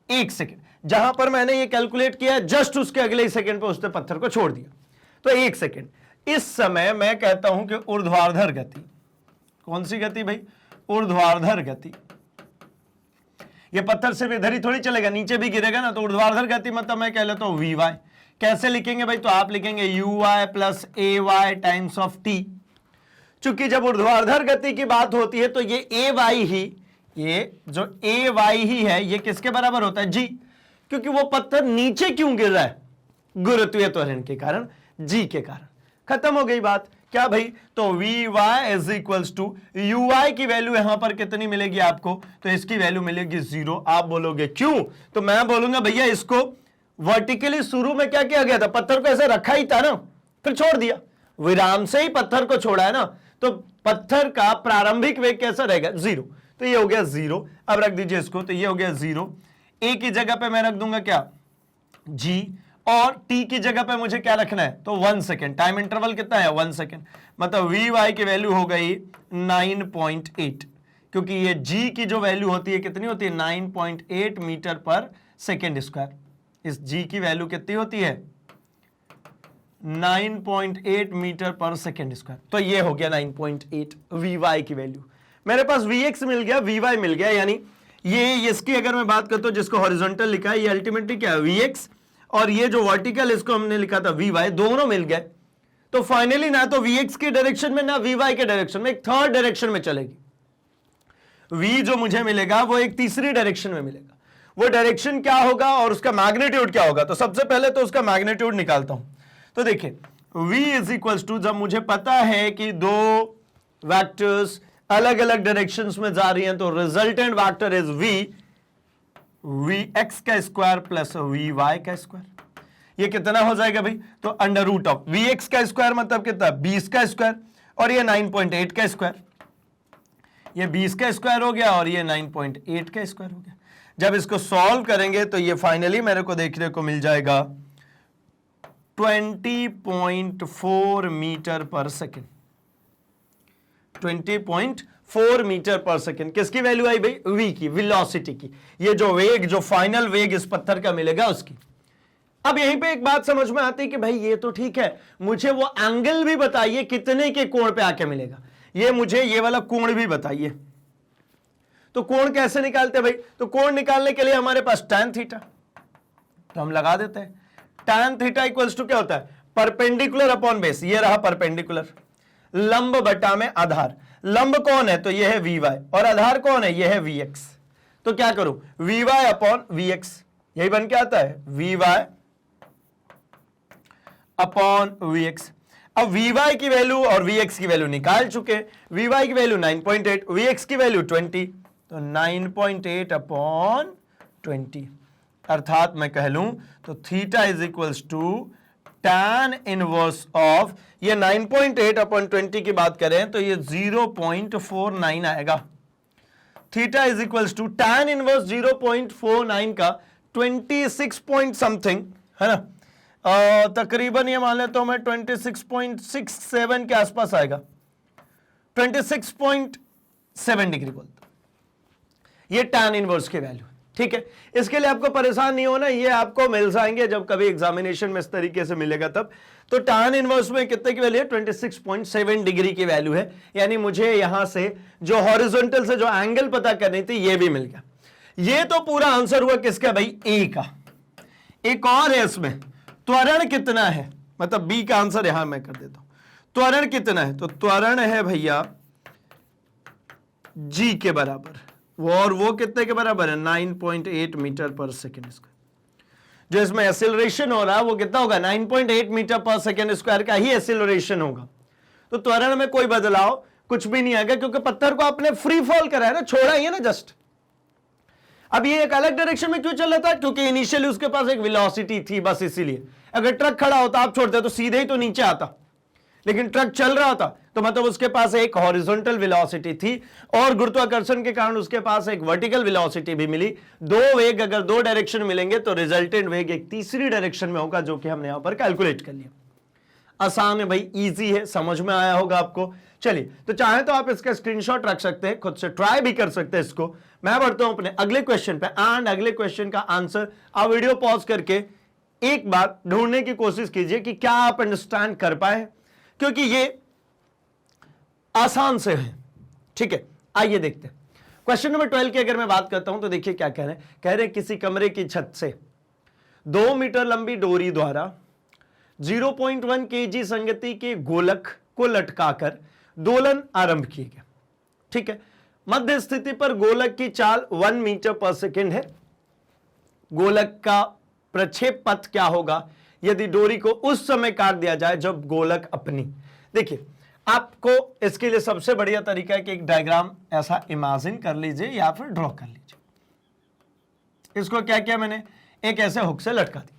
1 सेकेंड। जहां पर मैंने ये कैलकुलेट किया जस्ट उसके अगले सेकेंड पे उसने पत्थर को छोड़ दिया, तो 1 सेकेंड। इस समय मैं कहता हूं कि ऊर्ध्वाधर गति, कौन सी गति भाई, ऊर्ध्वाधर गति, ये पत्थर सिर्फ इधर ही थोड़ी चलेगा, नीचे भी गिरेगा ना, तो ऊर्ध्वाधर गति मतलब मैं कह लेता हूं Vy। कैसे लिखेंगे भाई, तो आप लिखेंगे uy plus ay times of t। चूंकि जब ऊर्ध्वाधर गति की बात होती है तो ये ay ही, ये जो ay ही है ये किसके बराबर होता है, g, क्योंकि वो पत्थर नीचे क्यों गिर रहा है, गुरुत्वीय त्वरण के कारण, g के कारण। खत्म हो गई बात, क्या भाई, तो Vy is equals to uy की वैल्यू यहां पर कितनी मिलेगी आपको, तो इसकी वैल्यू मिलेगी 0। आप बोलोगे क्यों, तो मैं बोलूंगा भैया इसको वर्टिकली शुरू में क्या किया गया था, पत्थर को ऐसे रखा ही था ना, फिर छोड़ दिया, विराम से ही पत्थर को छोड़ा है ना, तो पत्थर का प्रारंभिक वेग कैसा रहेगा, 0, तो ये हो गया 0। अब रख दीजिए इसको, तो ये हो गया 0। a की जगह पे मैं रख दूंगा क्या, g, और t की जगह पे मुझे क्या रखना है, तो 1 सेकेंड, टाइम इंटरवल कितना है 1 सेकेंड, मतलब Vy की वैल्यू हो गई 9.8, क्योंकि ये g की जो वैल्यू होती है कितनी होती है, 9.8 मीटर पर सेकेंड स्क्वायर। इस g की वैल्यू कितनी होती है, 9.8 मीटर पर सेकेंड स्क्वायर, तो ये हो गया 9.8 Vy की वैल्यू। मेरे पास Vx मिल गया, Vy मिल गया, यानी ये इसकी अगर मैं बात करता हूं जिसको हॉरिजॉन्टल लिखा है, ये अल्टीमेटली क्या है Vx, और ये जो वर्टिकल इसको हमने लिखा था Vy, दोनों मिल गए। तो फाइनली ना तो Vx के डायरेक्शन में ना Vy के डायरेक्शन में, एक थर्ड डायरेक्शन में चलेगी। V जो मुझे मिलेगा वो एक तीसरी डायरेक्शन में मिलेगा। वो डायरेक्शन क्या होगा और उसका मैग्नीट्यूड क्या होगा, तो सबसे पहले तो उसका मैग्नीट्यूड निकालता हूं। तो देखिए V इज इक्वल्स टू, जब मुझे पता है कि दो वेक्टर्स अलग अलग डायरेक्शंस में जा रही हैं, तो रिजल्टेंट वेक्टर इज Vx का स्क्वायर प्लस Vy का स्क्वायर। ये कितना हो जाएगा भाई, तो अंडर रूट ऑफ Vx का स्क्वायर मतलब कितना, 20 का स्क्वायर, और ये 9.8 का स्क्वायर, ये 20 का स्क्वायर हो गया और ये 9.8 का स्क्वायर हो गया। जब इसको सॉल्व करेंगे तो ये फाइनली मेरे को देखने को मिल जाएगा 20.4 मीटर पर सेकेंड, 20.4 मीटर पर सेकेंड। किसकी वैल्यू आई भाई, v की, वेलोसिटी की, ये जो वेग, जो फाइनल वेग इस पत्थर का मिलेगा उसकी। अब यहीं पे एक बात समझ में आती है कि भाई ये तो ठीक है, मुझे वो एंगल भी बताइए कितने के कोण पे आके मिलेगा, ये मुझे ये वाला कोण भी बताइए। तो कोण कैसे निकालते हैं भाई, तो कोण निकालने के लिए हमारे पास tan थीटा, तो हम लगा देते हैं tan थीटा इक्वल्स टू क्या होता है, परपेंडिकुलर अपॉन बेस, ये रहा परपेंडिकुलर, लंब बटा में आधार। लंब कौन है, तो ये है Vy, और आधार कौन है, ये है Vx। तो क्या करूं, Vy अपॉन Vx, यही बन के आता है Vy अपॉन Vx। अब Vy की वैल्यू और Vx की वैल्यू निकाल चुके, Vy की वैल्यू 9.8, Vx की वैल्यू 20, तो 9.8 अपॉन 20, अर्थात मैं कह लूं तो theta is equals to tan inverse of, ये 9.8 अपॉन 20 की बात करें तो ये 0.49 आएगा। Theta is equals to tan inverse 0.49 का 26 पॉइंट समथिंग है ना, तकरीबन ये मान लेता हूं मैं 26.67 के आसपास आएगा, 26.7 डिग्री बोलता, ये tan इनवर्स की वैल्यू। ठीक है, इसके लिए आपको परेशान नहीं होना, ये आपको मिल जाएंगे जब कभी एग्जामिनेशन में इस तरीके से मिलेगा तब। तो tan इनवर्स में कितने की वैल्यू है, 26.7 डिग्री की वैल्यू है, यानी मुझे यहां से जो हॉरिजॉन्टल से जो एंगल पता करनी थी ये भी मिल गया। ये तो पूरा आंसर हुआ किसका भाई, ए का। एक और है इसमें, त्वरण कितना है, मतलब बी का आंसर यहां मैं कर देता हूं, त्वरण कितना है, तो त्वरण है भैया जी के बराबर, और वो कितने के बराबर है, 9.8 मीटर पर सेकेंड स्क्वायर। जो इसमें एक्सीलरेशन हो रहा है वो कितना होगा, 9.8 मीटर पर सेकेंड स्क्वायर का ही एक्सीलरेशन होगा। तो त्वरण में कोई बदलाव कुछ भी नहीं आएगा, क्योंकि पत्थर को आपने फ्री फॉल करा है ना, छोड़ा ही है ना जस्ट। अब ये एक अलग डायरेक्शन में क्यों चल रहा था, क्योंकि इनिशियली उसके पास एक वेलोसिटी थी, बस इसीलिए। अगर ट्रक खड़ा होता आप छोड़ते तो सीधे ही तो नीचे आता, लेकिन ट्रक चल रहा था तो मतलब उसके पास एक हॉरिजॉन्टल वेलोसिटी थी और गुरुत्वाकर्षण के कारण उसके पास एक वर्टिकल वेलोसिटी भी मिली। दो वेग अगर दो डायरेक्शन मिलेंगे तो रिजल्टेंट वेग एक तीसरी डायरेक्शन में होगा, जो कि हमने यहां पर कैलकुलेट कर लिया। आसान है भाई, इजी है, समझ में आया होगा आपको। चलिए, तो चाहे तो आप इसका स्क्रीनशॉट रख सकते हैं, खुद से ट्राई भी कर सकते हैं इसको। मैं बढ़ता हूं अपने अगले क्वेश्चन पे, एंड अगले क्वेश्चन का आंसर आप वीडियो पॉज करके एक बार ढूंढने की कोशिश कीजिए कि क्या आप अंडरस्टैंड कर पाए, क्योंकि ये आसान से है। ठीक है, आइए देखते हैं क्वेश्चन नंबर 12 की। अगर मैं बात करता हूं तो देखिए क्या कह रहे हैं, कह रहे हैं किसी कमरे की छत से 2 मीटर लंबी डोरी द्वारा 0.1 kg संगति के गोलक को लटकाकर दोलन आरंभ किए गए। ठीक है, मध्य स्थिति पर गोलक की चाल 1 मीटर पर सेकेंड है। गोलक का प्रक्षेप पथ क्या होगा यदि डोरी को उस समय काट दिया जाए जब गोलक अपनी, देखिए आपको इसके लिए सबसे बढ़िया तरीका है कि एक डायग्राम ऐसा इमेजिन कर लीजिए या फिर ड्रॉ कर लीजिए। इसको क्या किया मैंने, एक ऐसे हुक से लटका दी।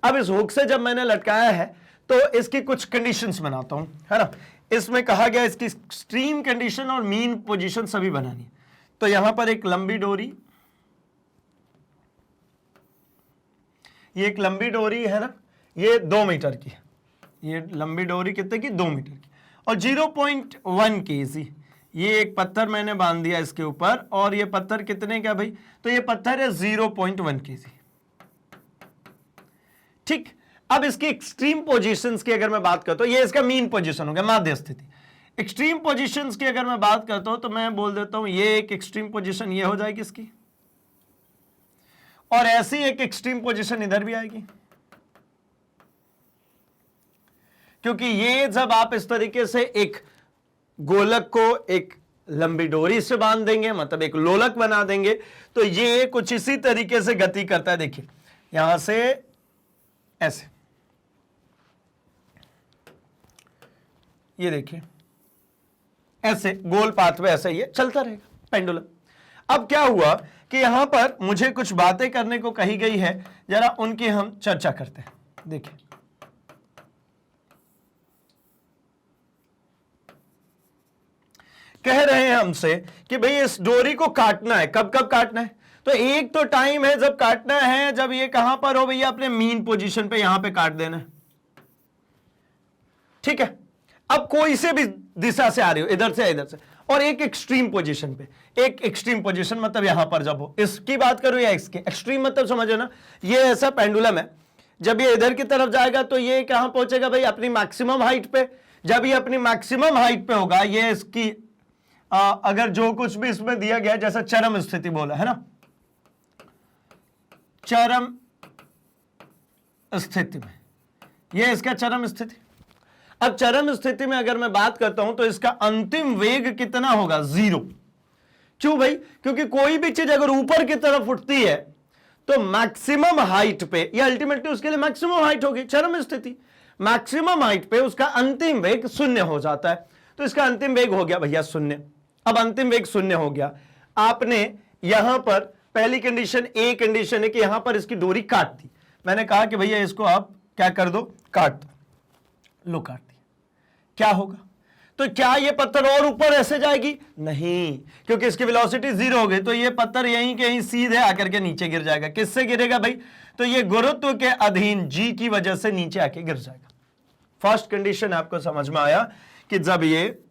अब इस हुक से जब मैंने लटकाया है तो इसकी कुछ कंडीशंस बनाता हूं, है ना। इसमें कहा गया इसकी एक्सट्रीम कंडीशन और मीन पोजीशन सभी बनानी है। तो यहां पर एक लंबी डोरी, ये एक लंबी डोरी है ना, ये 2 मीटर की है। ये लंबी डोरी कितने की, 2 मीटर की, और 0.1 kg ये एक पत्थर मैंने बांध दिया इसके ऊपर, और ये पत्थर कितने का भाई, तो ये पत्थर है 0.1 kg। ठीक, अब इसकी एक्सट्रीम पोजीशंस की अगर मैं बात करता हूं, ये इसका मीन पोजीशन हो गया, माध्य स्थिति। एक्सट्रीम पोजीशंस की अगर मैं बात करता हूं तो मैं बोल देता हूं ये एक एक्सट्रीम पोजीशन ये हो जाएगी इसकी, और ऐसी एक एक्सट्रीम पोजीशन इधर भी आएगी, क्योंकि ये जब आप इस तरीके से एक गोलक को एक लंबी डोरी से बांध देंगे, मतलब एक लोलक बना देंगे, तो ये कुछ इसी तरीके से गति करता है। देखिए यहां से ऐसे, ये देखिए ऐसे गोल पाथ में ऐसे ये चलता रहेगा पेंडुलम। अब क्या हुआ कि यहां पर मुझे कुछ बातें करने को कही गई है, जरा उनकी हम चर्चा करते हैं। देखिए कह रहे हैं हमसे कि भाई इस डोरी को काटना है, कब कब काटना है, तो एक तो टाइम है जब काटना है जब ये कहां पर हो भैया, अपने मीन पोजीशन पे यहां पे काट देना है। ठीक है, अब कोई से भी दिशा से आ रही हो, इधर से इधर से, और एक एक्सट्रीम पोजीशन पे, एक एक्सट्रीम पोजीशन मतलब यहां पर जब हो, इसकी बात करूं या इसकी, एक्सट्रीम मतलब समझो ना, ये ऐसा पेंडुलम है, जब ये इधर की तरफ जाएगा तो ये कहां पहुंचेगा भाई, अपनी मैक्सिमम हाइट पे। जब ये अपनी मैक्सिमम हाइट पे होगा, ये इसकी अगर जो कुछ भी इसमें दिया गया जैसा चरम स्थिति बोला है ना, चरम स्थिति में, ये इसका चरम स्थिति। अब चरम स्थिति में अगर मैं बात करता हूं तो इसका अंतिम वेग कितना होगा, 0। क्यों भाई, क्योंकि कोई भी चीज अगर ऊपर की तरफ उठती है तो मैक्सिमम हाइट पे, ये अल्टीमेटली उसके लिए मैक्सिमम हाइट होगी, चरम स्थिति। मैक्सिमम हाइट पे उसका अंतिम वेग शून्य हो जाता है, तो इसका अंतिम वेग हो गया भैया शून्य। अब अंतिम वेग शून्य हो गया, आपने यहां पर पहली कंडीशन, ए कंडीशन है कि यहां पर इसकी डोरी काट दी। मैंने कहा कि भैया इसको आप क्या कर दो, काट दो, लो काट दी, क्या होगा? तो क्या ये पत्थर और ऊपर ऐसे जाएगी? नहीं, क्योंकि इसकी वेलोसिटी 0 हो गई, तो ये पत्थर यहीं कहीं सीधे आकर के नीचे गिर जाएगा। किससे गिरेगा भाई? तो ये गुरुत्व के अधीन जी की वजह से नीचे आके गिर जाएगा। फर्स्ट कंडीशन आपको समझ में आया कि जब ये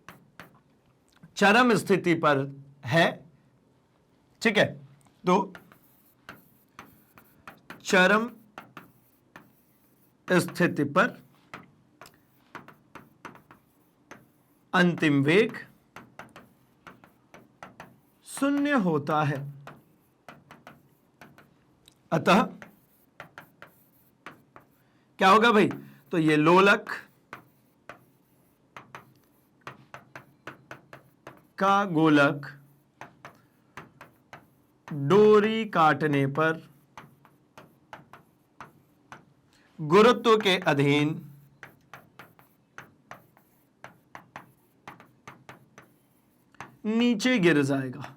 चरम स्थिति पर है, ठीक है, तो चरम स्थिति पर अंतिम वेग शून्य होता है। अतः क्या होगा भाई? तो ये लोलक का गोलक डोरी काटने पर गुरुत्व के अधीन नीचे गिर जाएगा।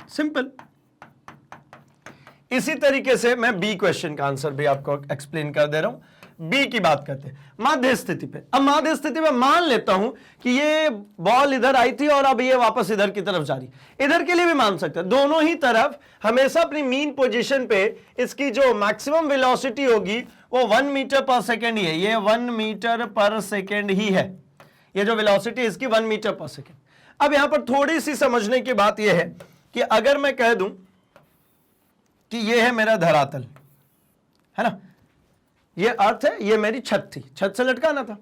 सिंपल। इसी तरीके से मैं बी क्वेश्चन का आंसर भी आपको एक्सप्लेन कर दे रहा हूं। बी की बात करते हैं माध्य स्थिति पे। अब माध्य स्थिति में मान लेता हूं कि ये बॉल इधर आई थी और अब ये वापस इधर की तरफ जा रही, इधर के लिए भी मान सकते हैं। दोनों ही तरफ हमेशा अपनी मीन पोजीशन पे इसकी जो मैक्सिमम वेलोसिटी होगी वो 1 मीटर पर सेकेंड ही है। ये 1 मीटर पर सेकेंड ही है, ये जो वेलोसिटी इसकी 1 मीटर पर सेकेंड। अब यहां पर थोड़ी सी समझने की बात यह है कि अगर मैं कह दूं कि यह है मेरा धरातल, है ना, ये अर्थ है, ये मेरी छत थी, छत से लटकाना था।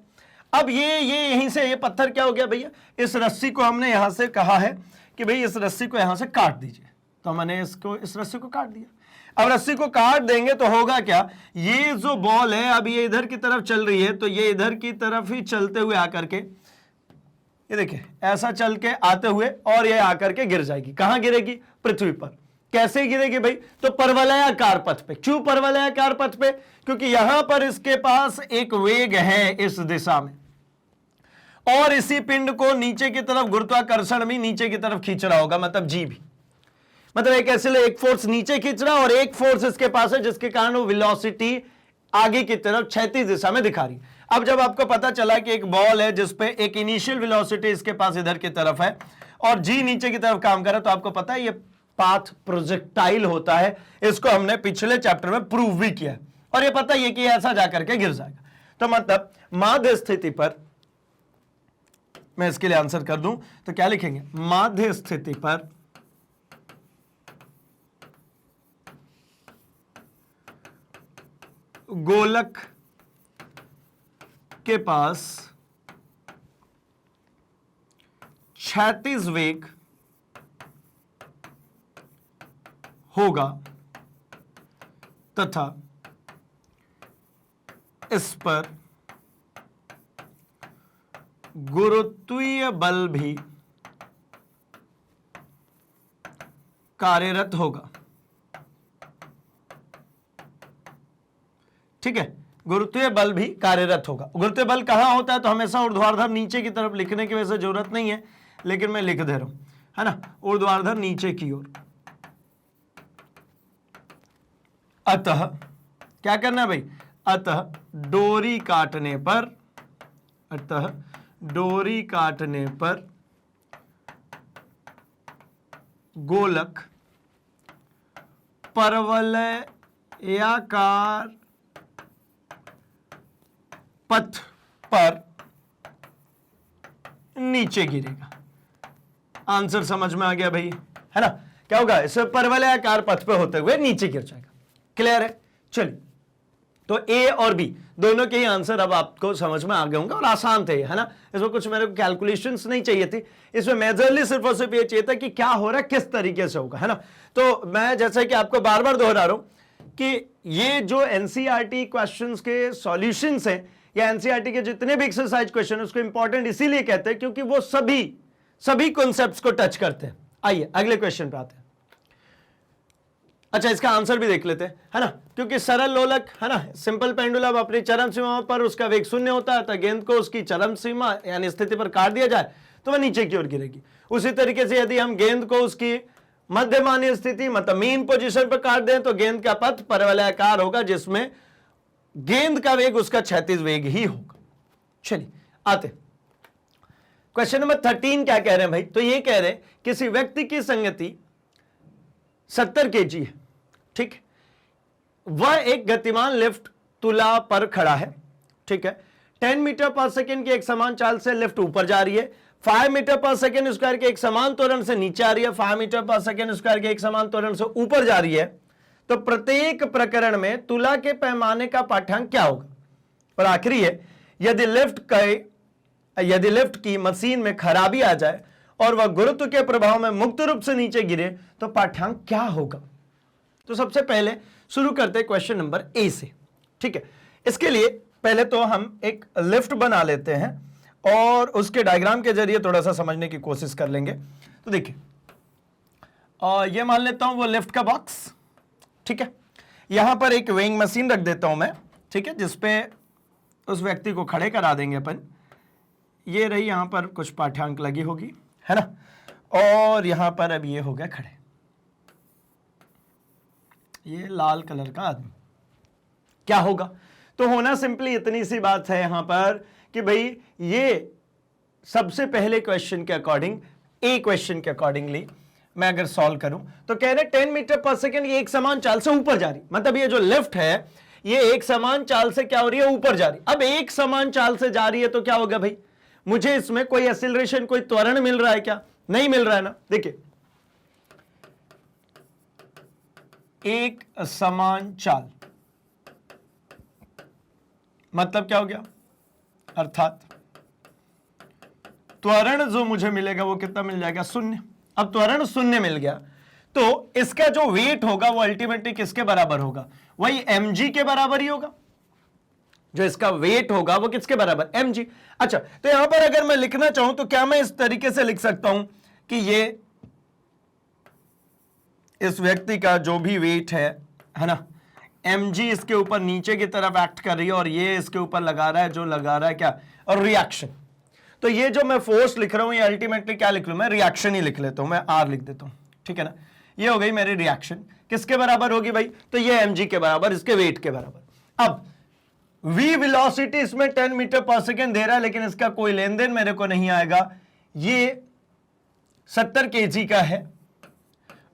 अब ये यहीं से ये पत्थर क्या हो गया भैया? इस रस्सी को हमने यहां से कहा है कि भाई इस रस्सी को यहां से काट दीजिए, तो मैंने इसको, इस रस्सी को काट दिया। अब रस्सी को काट देंगे तो होगा क्या? ये जो बॉल है अब ये इधर की तरफ चल रही है, तो ये इधर की तरफ ही चलते हुए आकर के, ये देखिए ऐसा चल के आते हुए और ये आकर के गिर जाएगी। कहां गिरेगी? पृथ्वी पर। कैसे गिरेगी भाई? तो परवलयाकार पथ पे। क्यों परवलयाकार पथ पे? क्योंकि यहां पर इसके पास एक वेग है इस दिशा में, और इसी पिंड को नीचे की तरफ गुरुत्वाकर्षण भी नीचे की तरफ खींच रहा होगा, मतलब जी भी, मतलब एक ऐसे एक फोर्स नीचे खींच रहा है और एक फोर्स इसके पास है जिसके कारण वो वेलोसिटी आगे की तरफ क्षैतिज दिशा में दिखा रही। अब जब आपको पता चला कि एक बॉल है जिसपे एक इनिशियल वेलोसिटी इसके पास इधर की तरफ है और जी नीचे की तरफ काम कर रहा है, तो आपको पता है ये पाथ प्रोजेक्टाइल होता है। इसको हमने पिछले चैप्टर में प्रूव भी किया है, और ये पता है कि ऐसा जाकर के गिर जाएगा। तो मतलब माध्य स्थिति पर, मैं इसके लिए आंसर कर दूं तो क्या लिखेंगे? माध्य स्थिति पर गोलक के पास क्षैतिज वेग होगा तथा इस पर गुरुत्वीय बल भी कार्यरत होगा। ठीक है, गुरुत्वीय बल भी कार्यरत होगा। गुरुत्वीय बल कहां होता है? तो हमेशा ऊर्ध्वाधर नीचे की तरफ लिखने की वजह से जरूरत नहीं है, लेकिन मैं लिख दे रहा हूं, है ना, ऊर्ध्वाधर नीचे की ओर। अतः क्या करना है भाई? अतः डोरी काटने पर, अतः डोरी काटने पर गोलक परवलयाकार पथ पर नीचे गिरेगा। आंसर समझ में आ गया भाई, है ना? क्या होगा? इसे परवलयाकार पथ पे होते हुए नीचे गिर जाएगा। क्लियर है? चलिए, तो ए और बी दोनों के ही आंसर अब आपको समझ में आ गए होंगे और आसान थे, है ना? इसमें कुछ मेरे को कैलकुलेशंस नहीं चाहिए थी, इसमें मेजरली सिर्फ और सिर्फ ये चाहिए था कि क्या हो रहा है, किस तरीके से होगा, है ना? तो मैं जैसा कि आपको बार बार दोहरा रहा हूं कि ये जो एनसीईआरटी क्वेश्चंस के सॉल्यूशंस हैं या एनसीईआरटी के जितने भी एक्सरसाइज क्वेश्चन है उसको इंपॉर्टेंट इसीलिए कहते हैं क्योंकि वो सभी कॉन्सेप्ट्स को टच करते हैं। आइए अगले क्वेश्चन पे आते हैं। अच्छा, इसका आंसर भी देख लेते हैं, है ना, क्योंकि सरल लोलक, है ना, सिंपल पेंडुलम अपनी चरम सीमा पर उसका वेग शून्य होता है, तो गेंद को उसकी चरम सीमा यानी स्थिति पर काट दिया जाए तो वह नीचे की ओर गिरेगी। उसी तरीके से यदि हम गेंद को उसकी मध्यमानी स्थिति मतलब मीन पोजीशन पर काट दें तो गेंद का पथ परवलयाकार होगा, जिसमें गेंद का वेग उसका क्षैतिज वेग ही होगा। चलिए आते क्वेश्चन नंबर 13 क्या कह रहे हैं भाई, तो ये कह रहे हैं किसी व्यक्ति की संगति 70 kg है, ठीक, वह एक गतिमान लिफ्ट तुला पर खड़ा है, ठीक है, 10 मीटर पर सेकेंड की एक समान चाल से लिफ्ट ऊपर जा रही है, 5 मीटर पर सेकेंड स्क्वायर के एक समान त्वरण से नीचे आ रही है, 5 मीटर पर सेकेंड स्क्वायर के एक समान त्वरण से ऊपर जा रही है, तो प्रत्येक प्रकरण में तुला के पैमाने का पाठ्यांक क्या होगा। और आखिरी है, यदि लिफ्ट की मशीन में खराबी आ जाए और वह गुरुत्व के प्रभाव में मुक्त रूप से नीचे गिरे तो पाठ्यांक क्या होगा। तो सबसे पहले शुरू करते हैं क्वेश्चन नंबर ए से, ठीक है। इसके लिए पहले तो हम एक लिफ्ट बना लेते हैं और उसके डायग्राम के जरिए थोड़ा सा समझने की कोशिश कर लेंगे। तो देखिए, ये मान लेता हूं वो लिफ्ट का बॉक्स, ठीक है, यहां पर एक वेइंग मशीन रख देता हूं मैं, ठीक है, जिसपे उस व्यक्ति को खड़े करा देंगे अपन। ये रही यहां पर कुछ पाठ्यांक लगी होगी, है ना, और यहां पर अब ये हो गया खड़े, ये लाल कलर का आदमी, क्या होगा। तो होना सिंपली इतनी सी बात है यहां पर कि भाई ये सबसे पहले क्वेश्चन के अकॉर्डिंग, ए क्वेश्चन के अकॉर्डिंगली मैं अगर सॉल्व करूं तो कह रहे 10 मीटर पर सेकेंड ये एक समान चाल से ऊपर जा रही, मतलब ये जो लिफ्ट है ये एक समान चाल से क्या हो रही है, ऊपर जा रही। अब एक समान चाल से जा रही है तो क्या होगा भाई, मुझे इसमें कोई एक्सीलरेशन, कोई त्वरण मिल रहा है क्या, नहीं मिल रहा है ना। देखिए, एक समान चाल मतलब क्या हो गया, अर्थात त्वरण जो मुझे मिलेगा वो कितना मिल जाएगा, शून्य। अब त्वरण शून्य मिल गया तो इसका जो वेट होगा वो अल्टीमेटली किसके बराबर होगा, वही mg के बराबर ही होगा। जो इसका वेट होगा वो किसके बराबर, mg। अच्छा, तो यहां पर अगर मैं लिखना चाहूं तो क्या मैं इस तरीके से लिख सकता हूं कि ये इस व्यक्ति का जो भी वेट है ना, mg इसके ऊपर नीचे की तरफ एक्ट कर रही है और ये इसके ऊपर लगा रहा है, जो लगा रहा है क्या, और रिएक्शन। तो ये जो मैं फोर्स लिख रहा हूं ये अल्टीमेटली क्या लिख लूं मैं, रिएक्शन ही लिख लेता हूं, मैं r लिख देता हूं, ठीक है ना। ये हो गई मेरी रिएक्शन, किसके बराबर होगी भाई, तो ये mg के बराबर, इसके वेट के बराबर। अब v वेलोसिटी इसमें 10 मीटर पर सेकेंड दे रहा है, लेकिन इसका कोई लेन देन मेरे को नहीं आएगा। ये 70 kg का है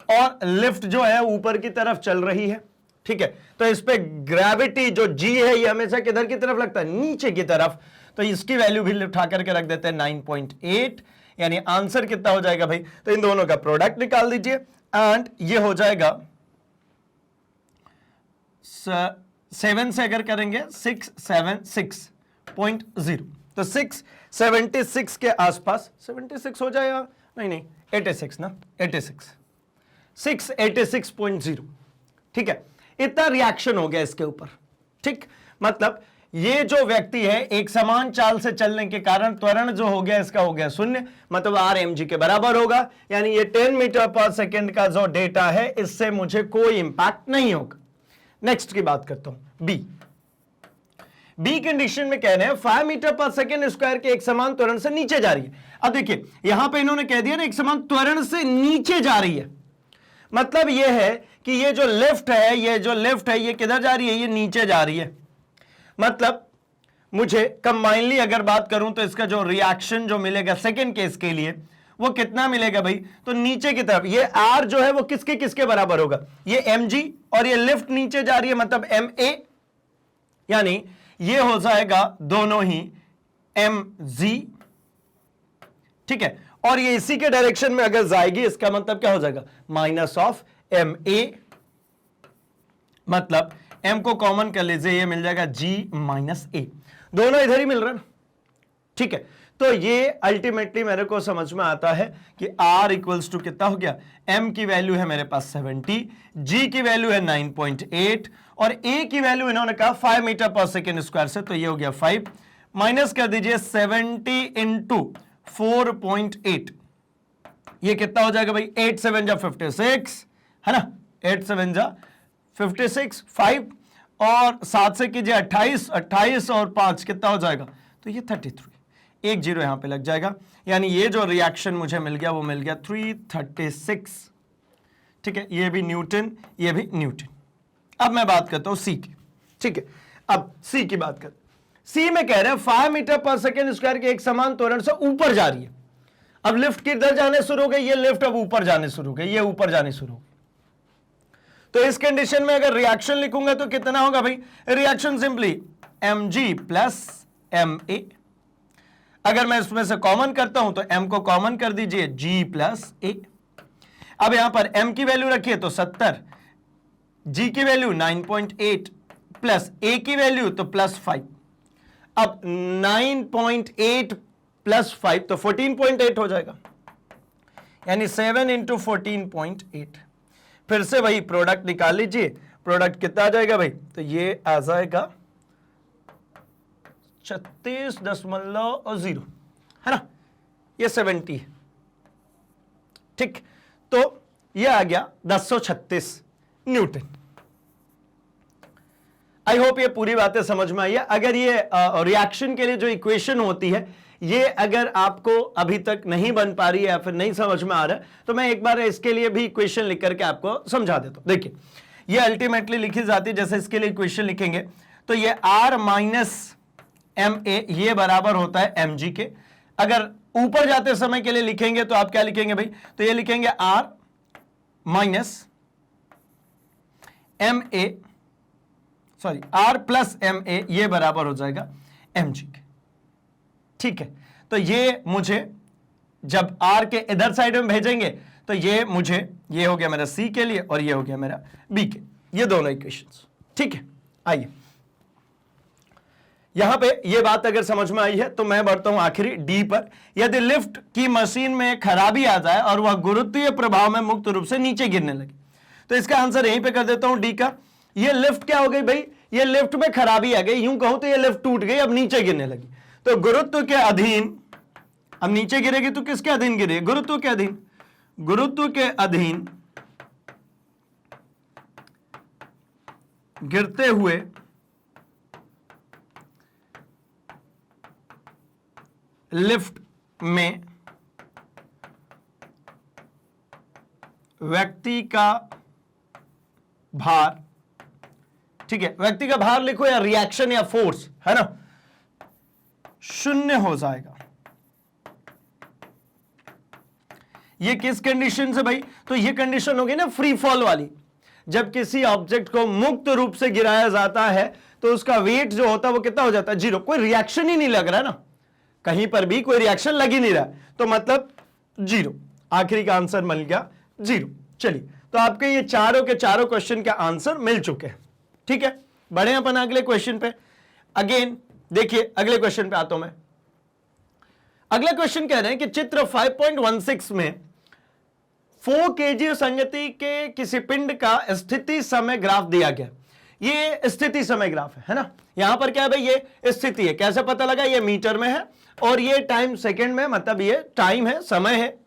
और लिफ्ट जो है ऊपर की तरफ चल रही है, ठीक है, तो इस पे ग्रेविटी जो g है ये हमेशा किधर की तरफ लगता है, नीचे की तरफ। तो इसकी वैल्यू भी उठा करके रख देते हैं 9.8, यानी आंसर कितना हो जाएगा भाई, तो इन दोनों का प्रोडक्ट निकाल दीजिए एंड ये हो जाएगा 7 से अगर करेंगे 676.0, तो 676 के आसपास, 76 हो जाएगा, नहीं 86 ना, 686.0, ठीक है, इतना रिएक्शन हो गया इसके ऊपर, ठीक। मतलब ये जो व्यक्ति है एक समान चाल से चलने के कारण त्वरण जो हो गया इसका हो गया शून्य, मतलब r mg के बराबर होगा, यानी ये 10 मीटर पर सेकेंड का जो डेटा है इससे मुझे कोई इंपैक्ट नहीं होगा। नेक्स्ट की बात करता हूं, बी कंडीशन में कह रहे हैं 5 मीटर पर सेकेंड स्क्वायर के एक समान त्वरण से नीचे जा रही है। अब देखिए यहां पे इन्होंने कह दिया ना एक समान त्वरण से नीचे जा रही है, मतलब यह है कि ये जो लिफ्ट है ये किधर जा रही है, ये नीचे जा रही है। मतलब मुझे कंबाइनली अगर बात करूं तो इसका जो रिएक्शन जो मिलेगा सेकेंड केस के लिए वो कितना मिलेगा भाई, तो नीचे की तरफ ये r जो है वो किसके किसके बराबर होगा, ये mg, और ये लिफ्ट नीचे जा रही है मतलब ma, यानी ये हो जाएगा दोनों ही mg, ठीक है, और ये इसी के डायरेक्शन में अगर जाएगी इसका मतलब क्या हो जाएगा, माइनस ऑफ ma, मतलब m को कॉमन कर लीजिए, ये मिल जाएगा g माइनस a, दोनों इधर ही मिल रहा है, ठीक है। तो ये अल्टीमेटली मेरे को समझ में आता है कि r इक्वल्स टू कितना हो गया, m की वैल्यू है मेरे पास 70, g की वैल्यू है 9.8 और a की वैल्यू इन्होंने कहा 5 मीटर पर सेकेंड स्क्वायर से, तो ये हो गया 5, माइनस कर दीजिए 70 इंटू 4.8, ये कितना हो जाएगा भाई, 8 7 जा 56, है ना, 8 7 जा 56, 5 और 7 से कीजिए 28, 28 और 5 कितना हो जाएगा, तो ये 33, एक जीरो यहां पे लग जाएगा, यानी ये जो रिएक्शन मुझे मिल गया वो मिल गया 336। ठीक है, ये भी न्यूटन, ये भी न्यूटन। अब मैं बात करता हूं सी की। ठीक है, अब सी की बात करते, सी में कह रहे हैं 5 मीटर पर सेकेंड स्क्वायर के एक समान त्वरण से ऊपर जा रही है। अब लिफ्ट किधर जाने शुरू हो गई, ये लिफ्ट अब ऊपर जाने शुरू हो गई, ये ऊपर जाने शुरू हो गई। तो इस कंडीशन में अगर रिएक्शन लिखूंगा तो कितना होगा भाई, reaction simply mg plus ma। अगर मैं इसमें से कॉमन करता हूं तो m को कॉमन कर दीजिए, g प्लस a। अब यहां पर m की वैल्यू रखिए तो 70, g की वैल्यू 9.8 प्लस a की वैल्यू तो प्लस 5। अब 9.8 प्लस 5 तो 14.8 हो जाएगा, यानी 7 इंटू 14.8। फिर से वही प्रोडक्ट निकाल लीजिए, प्रोडक्ट कितना आ जाएगा भाई, तो ये आ जाएगा 36.0 है ना, ये 70 है। ठीक, तो ये आ गया 1036 न्यूटन। आई होप ये पूरी बातें समझ में आई है। अगर ये रिएक्शन के लिए जो इक्वेशन होती है, ये अगर आपको अभी तक नहीं बन पा रही है या फिर नहीं समझ में आ रहा है, तो मैं एक बार इसके लिए भी इक्वेशन लिख करके आपको समझा देता हूं। देखिए, ये अल्टीमेटली लिखी जाती है, जैसे इसके लिए इक्वेशन लिखेंगे तो ये R माइनस ma ये बराबर होता है mg के। अगर ऊपर जाते समय के लिए लिखेंगे तो आप क्या लिखेंगे भाई, तो ये लिखेंगे R minus ma, sorry R plus ma, ये बराबर हो जाएगा mg के। ठीक है, तो ये मुझे जब R के इधर साइड में भेजेंगे तो ये मुझे, ये हो गया मेरा C के लिए और ये हो गया मेरा B के, ये दोनों इक्वेशंस। ठीक है, आइए यहां पे ये बात अगर समझ में आई है तो मैं बढ़ता हूं आखिरी D पर। यदि लिफ्ट की मशीन में खराबी आ जाए और वह गुरुत्वीय प्रभाव में मुक्त रूप से नीचे गिरने लगे, तो इसका आंसर यहीं पे कर देता हूं D का। ये लिफ्ट क्या हो गई भाई, ये लिफ्ट में खराबी आ गई, यूं कहूं तो ये लिफ्ट टूट गई, अब नीचे गिरने लगी। तो गुरुत्व के अधीन, अब नीचे गिरेगी तो किसके अधीन गिरेगी, गुरुत्व के अधीन। गुरुत्व के अधीन गिरते हुए लिफ्ट में व्यक्ति का भार, ठीक है, व्यक्ति का भार लिखो या रिएक्शन या फोर्स, है ना, शून्य हो जाएगा। ये किस कंडीशन से भाई, तो ये कंडीशन होगी ना फ्री फॉल वाली। जब किसी ऑब्जेक्ट को मुक्त रूप से गिराया जाता है तो उसका वेट जो होता है वो कितना हो जाता है, जीरो। कोई रिएक्शन ही नहीं लग रहा ना, कहीं पर भी कोई रिएक्शन लग ही नहीं रहा, तो मतलब जीरो। आखिरी का आंसर मिल गया जीरो। चलिए, तो आपके ये चारों के चारों क्वेश्चन के आंसर मिल चुके हैं। ठीक है, बढ़े अपन अगले क्वेश्चन पे। अगेन देखिए, अगले क्वेश्चन पे आता हूं मैं। अगला क्वेश्चन कह रहे हैं कि चित्र 5.16 में 4 kg संगति के किसी पिंड का स्थिति समय ग्राफ दिया गया। ये स्थिति समय ग्राफ है ना। यहां पर क्या है भाई, ये स्थिति है, कैसे पता लगा, ये मीटर में है और ये टाइम सेकंड में, मतलब ये टाइम है, समय है।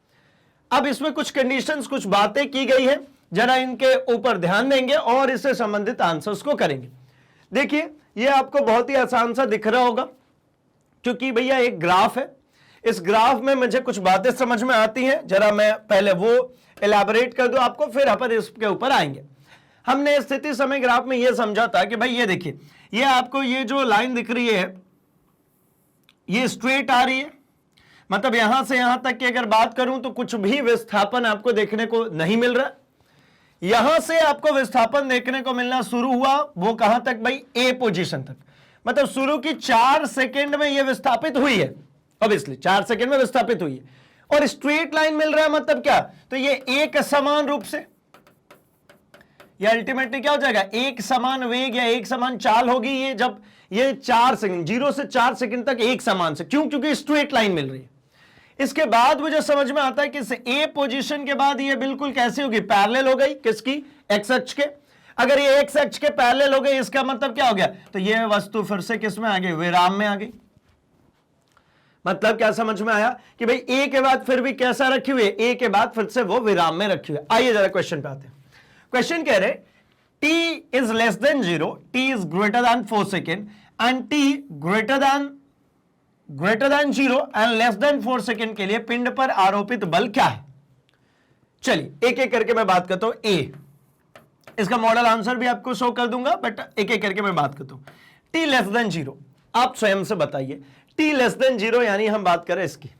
अब इसमें कुछ कंडीशंस, कुछ बातें की गई है, जरा इनके ऊपर ध्यान देंगे और इससे संबंधित आंसर्स को करेंगे। देखिए, ये आपको बहुत ही आसान सा दिख रहा होगा, क्योंकि भैया एक ग्राफ है। इस ग्राफ में मुझे कुछ बातें समझ में आती हैं, जरा मैं पहले वो एलैबोरेट कर दूं आपको, फिर अपन इसके ऊपर आएंगे। हमने स्थिति समय ग्राफ में यह समझा था कि भाई ये देखिए, ये आपको ये जो लाइन दिख रही है ये स्ट्रेट आ रही है, मतलब यहां से यहां तक की अगर बात करूं तो कुछ भी विस्थापन आपको देखने को नहीं मिल रहा। यहां से आपको विस्थापन देखने को मिलना शुरू हुआ, वो कहां तक भाई, ए पोजीशन तक, मतलब शुरू की 4 सेकेंड में यह विस्थापित हुई है, ऑब्वियसली 4 सेकेंड में विस्थापित हुई है। और स्ट्रेट लाइन मिल रहा है, मतलब क्या, तो ये एक समान रूप से, ये अल्टीमेटली क्या हो जाएगा, एक समान वेग या एक समान चाल होगी ये, जब ये 4 सेकंड, 0 से 4 सेकंड तक एक समान से, क्यों, क्योंकि स्ट्रेट लाइन मिल रही है। इसके बाद मुझे समझ में आता है कि ए पोजीशन के बाद ये बिल्कुल कैसी होगी, पैरेलल हो गई, किसकी, एक्स अक्ष के। अगर ये एक्स अक्ष के पैरेलल हो गई, इसका मतलब क्या हो गया, तो ये वस्तु फिर से किस में आ गई, विराम में आ गई। मतलब क्या समझ में आया कि भाई ए के बाद फिर भी कैसा रखी हुई है, ए के बाद फिर से वो विराम में रखी हुई है। आइए जरा क्वेश्चन पे आते हैं। क्वेश्चन कह रहे t is less than 0, t is greater than 4 second and t greater than 0 and less than 4 second के लिए पिंड पर आरोपित बल क्या है? चलिए एक एक करके मैं बात करता हूं। ए, इसका मॉडल आंसर भी आपको शो कर दूंगा, बट एक एक करके मैं बात करता हूं। t लेस देन 0, आप स्वयं से बताइए। t लेस देन 0 यानी हम बात करें इसकी,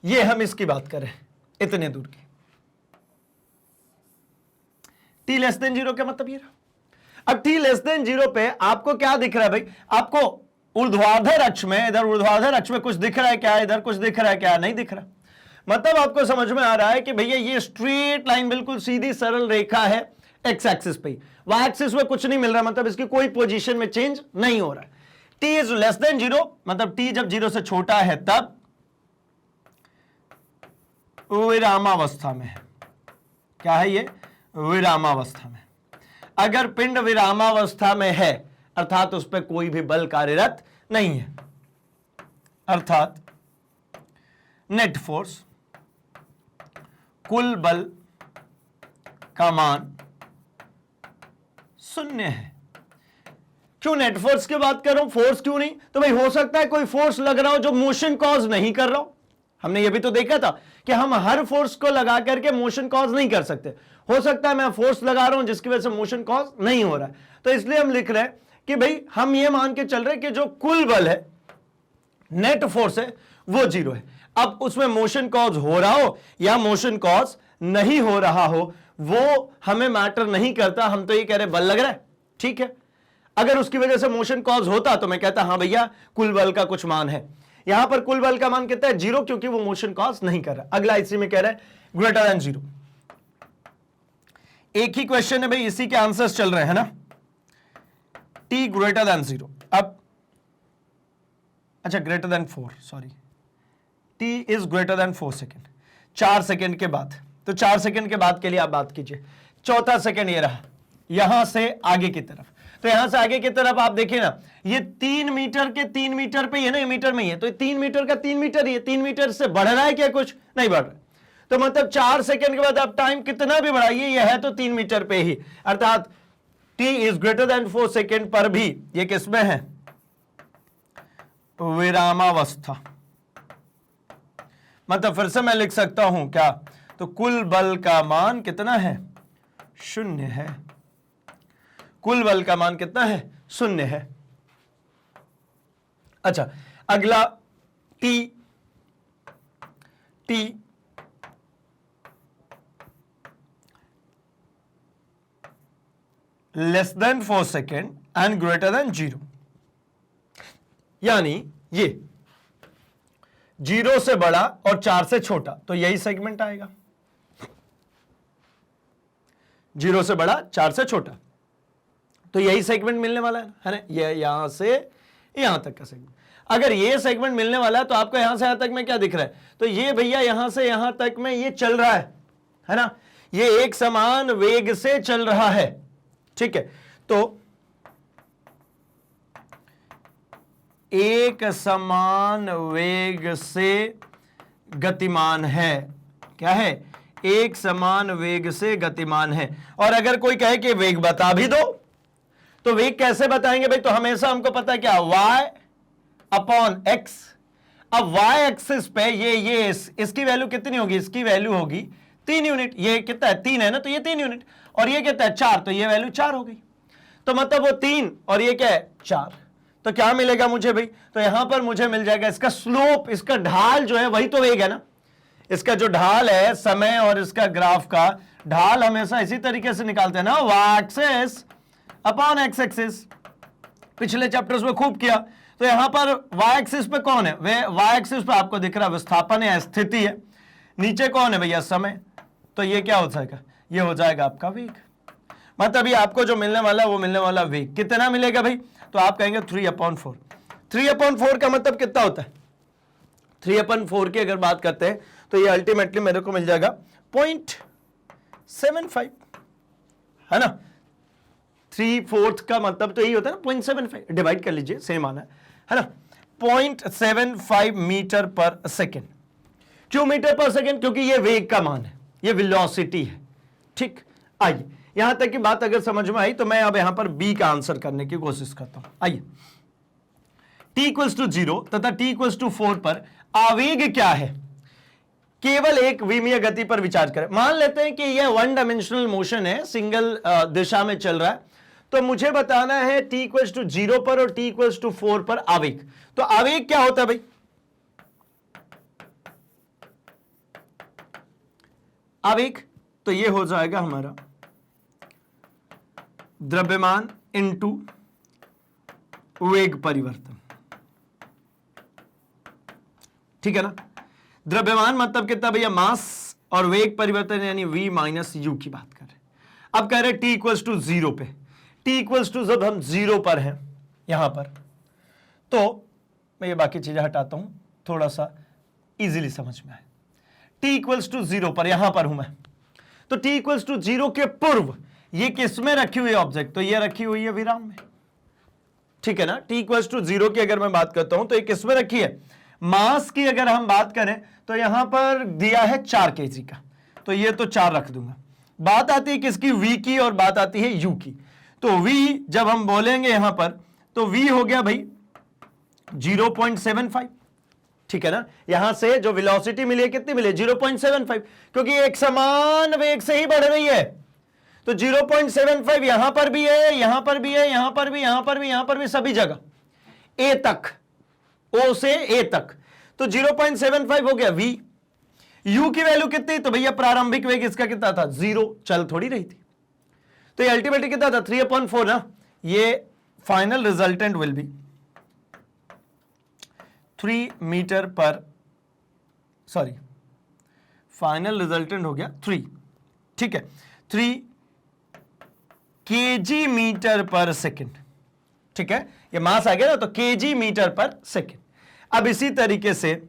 ये हम इसकी बात करें इतने दूर की। t लेस देन 0 का मतलब ये रहा। अब t लेस देन 0 पे आपको क्या दिख रहा है भाई? आपको ऊर्ध्वाधर अक्ष में, इधर ऊर्ध्वाधर अक्ष में कुछ दिख रहा है क्या? इधर कुछ दिख रहा है क्या? नहीं दिख रहा। मतलब आपको समझ में आ रहा है कि भैया ये स्ट्रेट लाइन बिल्कुल सीधी सरल रेखा है एक्स एक्सिस पे, वाई एक्सिस में कुछ नहीं मिल रहा, मतलब इसकी कोई पोजीशन में चेंज नहीं हो रहा है। t इज लेस देन 0, मतलब t जब 0 से छोटा है तब विरामावस्था में है। क्या है ये? विरामावस्था में। अगर पिंड विरामावस्था में है अर्थात उस पर कोई भी बल कार्यरत नहीं है, अर्थात नेट फोर्स, कुल बल का मान शून्य है। क्यों नेट फोर्स की बात कर रहा हूं, फोर्स क्यों नहीं? तो भाई हो सकता है कोई फोर्स लग रहा हो जो मोशन कॉज नहीं कर रहा हो। हमने ये भी तो देखा था कि हम हर फोर्स को लगा करके मोशन कॉज नहीं कर सकते। हो सकता है मैं फोर्स लगा रहा हूं जिसकी वजह से मोशन कॉज नहीं हो रहा है, तो इसलिए हम लिख रहे हैं कि भाई हम ये मान के चल रहे हैं कि जो कुल बल है, नेट फोर्स है, वो 0 है। अब उसमें मोशन कॉज हो रहा हो या मोशन कॉज नहीं हो रहा हो वो हमें मैटर नहीं करता। हम तो ये कह रहे बल लग रहा है, ठीक है। अगर उसकी वजह से मोशन कॉज होता तो मैं कहता हाँ भैया कुल बल का कुछ मान है। यहां पर कुल बल का मान कितना है? 0, क्योंकि वो मोशन कॉज नहीं कर रहा। अगला इसी में कह रहा है ग्रेटर देन 0। एक ही क्वेश्चन है भाई, इसी के आंसर्स चल रहे हैं ना। t ग्रेटर देन 0, अब अच्छा greater than 4, sorry, t is greater than 4 second, 4 second के बाद, तो 4 सेकेंड के बाद के लिए आप बात कीजिए। चौथा सेकेंड ये रहा, यहां से आगे की तरफ, तो यहां से आगे की तरफ आप देखिए ना, ये 3 मीटर के 3 मीटर पे, ये ना मीटर में ही है, तो 3 मीटर का 3 मीटर, ये 3 मीटर से बढ़ रहा है क्या? कुछ नहीं बढ़ रहा। तो मतलब 4 सेकेंड के बाद आप टाइम कितना भी बढ़ाइए, यह है तो 3 मीटर पे ही, अर्थात t is greater than 4 second पर भी ये किसमें है? विरामावस्था। मतलब फिर से मैं लिख सकता हूं क्या? तो कुल बल का मान कितना है? 0 है। कुल बल का मान कितना है? 0 है। अच्छा अगला t less than 4 second and greater than 0, यानी ये 0 से बड़ा और 4 से छोटा, तो यही सेगमेंट आएगा। 0 से बड़ा 4 से छोटा, तो यही सेगमेंट मिलने वाला है ना। ये यहां से यहां तक का सेगमेंट। अगर ये सेगमेंट मिलने वाला है तो आपको यहां से यहां तक में क्या दिख रहा है? तो ये भैया यहां से यहां तक में ये चल रहा है ना, ये एक समान वेग से चल रहा है, ठीक है। तो एक समान वेग से गतिमान है। क्या है? एक समान वेग से गतिमान है। और अगर कोई कहे कि वेग बता भी दो, तो वेग कैसे बताएंगे भाई? तो हमेशा हमको पता है क्या? y upon x। अब y एक्सिस पे ये इसकी वैल्यू कितनी होगी? इसकी वैल्यू होगी 3 यूनिट। ये कितना है? 3 है ना, तो ये 3 यूनिट। और ये कितना है? 4, तो ये वैल्यू 4 हो गई। तो मतलब वो 3 और ये क्या है? 4। तो क्या मिलेगा मुझे भाई? तो यहां पर मुझे मिल जाएगा इसका स्लोप, इसका ढाल जो है वही तो वेग है ना। इसका जो ढाल है समय और इसका ग्राफ का ढाल हमेशा इसी तरीके से निकालते हैं ना, y axis upon x axis. पिछले चैप्टर्स में खूब किया। तो यहां पर y एक्सिस पे कौन है? वे y एक्सिस पे आपको दिख रहा विस्थापन है, स्थिति है। नीचे कौन है भैया? समय। तो ये क्या हो जाएगा? ये हो जाएगा आपका वेग। मतलब ये आपको जो मिलने वाला वो मिलने वाला वेग कितना मिलेगा भाई? तो आप कहेंगे 3/4। 3/4 का मतलब कितना होता है? 3/4 की अगर बात करते हैं तो ये अल्टीमेटली मेरे को मिल जाएगा 0.75, है ना। 3/4 का मतलब तो यही होता है ना, 0.75 डिवाइड कर लीजिए, सेम आना है ना। 0.75 मीटर पर सेकेंड। क्यों मीटर पर सेकेंड? क्योंकि ये वेग का मान है। ये वेलोसिटी है। ठीक, आइए यहां तक की बात अगर समझ में आई तो मैं अब यहां पर बी का आंसर करने की कोशिश करता हूं। आइए, t इक्वल्स टू 0 तथा t इक्वल्स टू 4 पर आवेग क्या है, केवल एक विमीय गति पर विचार करें। मान लेते हैं कि यह वन डायमेंशनल मोशन है, सिंगल दिशा में चल रहा है, तो मुझे बताना है t इक्वल्स टू 0 पर और t इक्वल्स टू 4 पर आवेग। तो आवेग क्या होता है भाई? आवेग तो ये हो जाएगा हमारा द्रव्यमान इनटू वेग परिवर्तन। ठीक है ना? द्रव्यमान मतलब कितना भैया? मास, और वेग परिवर्तन यानी v माइनस यू की बात कर रहे हैं। अब कह रहे t इक्वल्स टू 0 पे, t इक्वल्स टू जब हम 0 पर हैं यहां पर, तो मैं ये बाकी चीजें हटाता हूं थोड़ा सा इजीली समझ में आए। t इक्वल्स टू 0 पर यहां पर हूं मैं, तो t इक्वल्स टू 0 के पूर्व ये किस में रखी हुई है ऑब्जेक्ट? तो ये रखी हुई है विराम में। ठीक है ना? t इक्वल्स टू 0 की अगर मैं बात करता हूं तो ये किस में रखी है? मास की अगर हम बात करें तो यहां पर दिया है 4 kg का, तो ये तो 4 रख दूंगा। बात आती है किसकी? v की, और बात आती है u की। तो v जब हम बोलेंगे यहां पर, तो v हो गया भाई 0.75। ठीक है ना? यहां से जो वेलोसिटी मिली है कितनी मिली है? 0.75, क्योंकि एक समान वेग से ही बढ़ रही है। तो 0.75 यहां पर भी है, यहां पर भी है, यहां पर भी, यहां पर भी, यहां पर भी, सभी जगह ए तक, ओ से ए तक। तो 0.75 हो गया v। u की वैल्यू कितनी? तो भैया प्रारंभिक वेग इसका कितना था? 0, चल थोड़ी रही थी। तो ये अल्टीमेटली कितना था? 3/4 ना। ये final resultant will be 3 metre पर, सॉरी फाइनल रिजल्टेंट हो गया 3। ठीक है, 3 kg मीटर पर सेकेंड। ठीक है, ये मास आ गया ना, तो kg मीटर पर सेकेंड। अब इसी तरीके से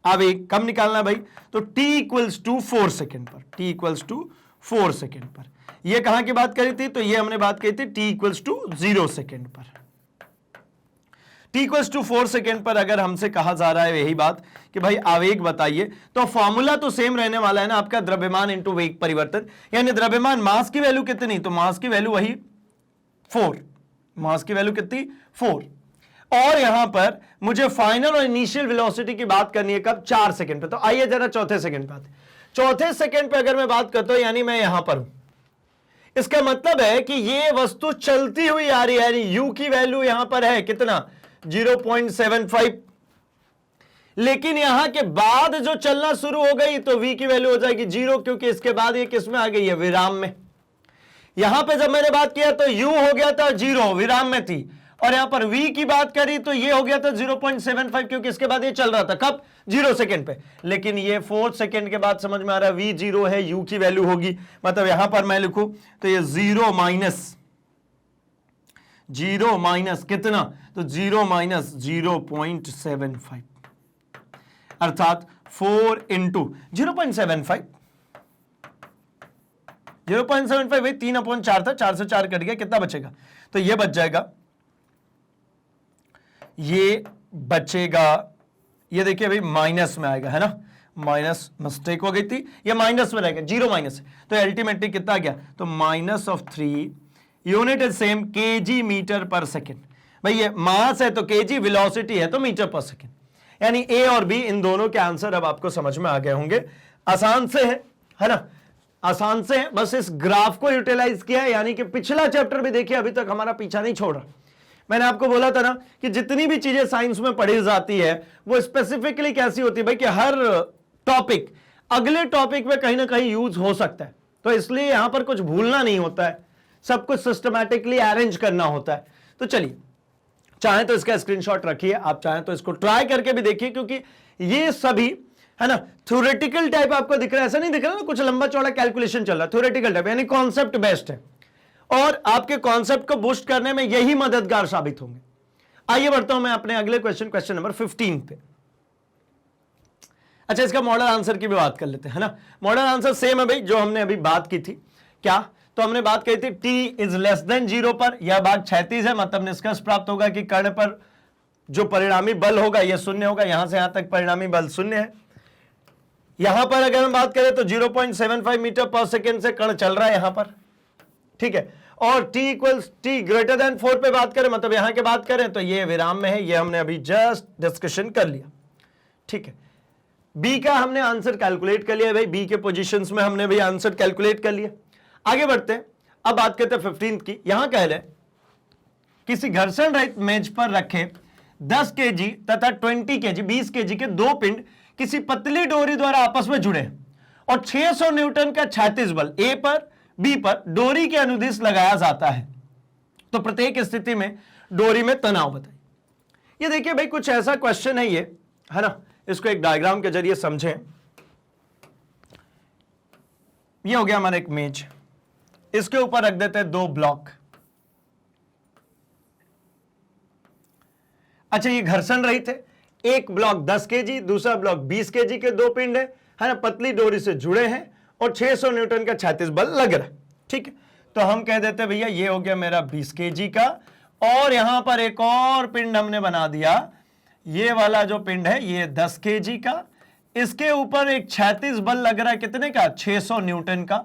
आवेग कब निकालना भाई? तो t इक्वल्स टू 4 सेकेंड पर, t इक्वल्स टू 4 सेकेंड पर। ये कहां की बात करी थी? तो ये हमने बात करी थी t इक्वल्स टू 0 सेकेंड पर। t इक्वल्स टू 4 सेकेंड पर अगर हमसे कहा जा रहा है यही बात कि भाई आवेग बताइए, तो फॉर्मूला तो सेम रहने वाला है ना आपका, द्रव्यमान इंटू वेग परिवर्तन। यानी द्रव्यमान, मास की वैल्यू कितनी? तो मास की वैल्यू वही 4, मास की वैल्यू कितनी? 4। और यहां पर मुझे फाइनल और इनिशियल वेलोसिटी की बात करनी है कब? 4 सेकंड पे। तो आइए जरा चौथे सेकंड पे आते। चौथे सेकंड पे अगर मैं बात करता हूं, यानी मैं यहां पर हूं, इसका मतलब है कि ये वस्तु चलती हुई आ रही है, यानी u की वैल्यू यहां पर है कितना? 0.75। लेकिन यहां के बाद जो चलना शुरू हो गई तो v की वैल्यू हो जाएगी 0, क्योंकि इसके बाद ये किस में आ गई है? विराम में। यहां पे जब मैंने बात किया तो u हो गया था 0, विराम में थी, और यहां पर v की बात करी तो ये हो गया था 0.75, क्योंकि इसके बाद ये चल रहा था कब? 0 सेकंड पे। लेकिन ये 4 सेकंड के बाद समझ में आ रहा है v 0 है, u की वैल्यू होगी, मतलब यहां पर मैं लिखूं तो ये 0 माइनस कितना? तो 0 माइनस 0.75, अर्थात 4 इंटू 0.75, 0.75 भाई 3/4 था, 4 से 4 कट गया, कितना बचेगा? तो ये बच जाएगा, ये बचेगा, ये देखिए भाई माइनस में आएगा, है ना? माइनस मिस्टेक हो गई थी, ये माइनस में रहेगा, 0 माइनस, तो अल्टीमेटली कितना आ गया? तो -3, unit is same, kg metre पर सेकेंड। भाई ये मास है तो kg, वेलोसिटी है तो मीटर पर सेकेंड। यानी ए और बी इन दोनों के आंसर अब आपको समझ में आ गए होंगे। आसान से है ना? आसान से है, बस इस ग्राफ को यूटिलाइज किया है, यानी कि पिछला चैप्टर भी देखिए, अभी तक हमारा पीछा नहीं छोड़ रहा। मैंने आपको बोला था ना कि जितनी भी चीजें साइंस में पढ़ी जाती है वो स्पेसिफिकली कैसी होती है भाई, कि हर टॉपिक अगले टॉपिक में कहीं ना कहीं यूज हो सकता है, तो इसलिए यहां पर कुछ भूलना नहीं होता है, सब कुछ सिस्टमैटिकली अरेंज करना होता है। तो चलिए, चाहे तो इसका स्क्रीनशॉट रखिए, आप चाहें तो इसको ट्राई करके भी देखिए, क्योंकि ये सभी है ना थ्योरेटिकल टाइप आपको दिख रहा है, ऐसा नहीं दिख रहा ना कुछ लंबा चौड़ा कैलकुलेशन चल रहा है, थ्योरेटिकल टाइप यानी कॉन्सेप्ट बेस्ड है, और आपके कॉन्सेप्ट को बूस्ट करने में यही मददगार साबित होंगे। आइए बढ़ता हूं मैं अपने अगले क्वेश्चन नंबर 15 पे। अच्छा, इसका मॉडल आंसर की भी बात कर लेते हैं, है ना? मॉडल आंसर सेम है भाई जो हमने अभी बात की थी। क्या? तो हमने बात कही थी t इज लेस देन 0 पर, यह बात क्षैतिज है, मतलब निष्कर्ष प्राप्त होगा कि कर्ण पर जो परिणामी बल होगा यह शून्य होगा, यहां से यहां तक परिणामी बल शून्य है। यहां पर अगर हम बात करें तो 0.75 मीटर पर सेकेंड से कण चल रहा है यहां पर, ठीक है। और t equals t greater than 4 पे बात करें, मतलब यहां के बात करें तो ये विराम में है, ये हमने अभी जस्ट डिस्कशन कर लिया, ठीक है। बी का हमने आंसर कैलकुलेट कर लिया भाई, बी के पोजीशंस में हमने भी आंसर कैलकुलेट कर लिया। आगे बढ़ते हैं, अब बात करते हैं 15th की। यहां कह रहे किसी घर्षण रहित मेज पर रखे 10 केजी तथा 20 केजी 20 केजी के दो पिंड किसी पतली डोरी द्वारा आपस में जुड़े हैं और 600 न्यूटन का क्षैतिज बल ए पर बी पर डोरी के अनुदिश लगाया जाता है, तो प्रत्येक स्थिति में डोरी में तनाव बताइए। ये देखिए भाई कुछ ऐसा क्वेश्चन है ये, है ना, इसको एक डायग्राम के जरिए समझें। ये हो गया हमारा एक मेज, इसके ऊपर रख देते हैं दो ब्लॉक। अच्छा, ये घर्षण रहित है, एक ब्लॉक 10 केजी, दूसरा ब्लॉक 20 केजी के दो पिंड है ना, पतली डोरी से जुड़े हैं और 600 न्यूटन का क्षैतिज बल लग रहा है, ठीक है। तो हम कह देते भैया ये हो गया मेरा 20 केजी का, और यहां पर एक और पिंड हमने बना दिया, ये वाला जो पिंड है ये 10 केजी का, इसके ऊपर एक क्षैतिज बल लग रहा है कितने का, 600 न्यूटन का।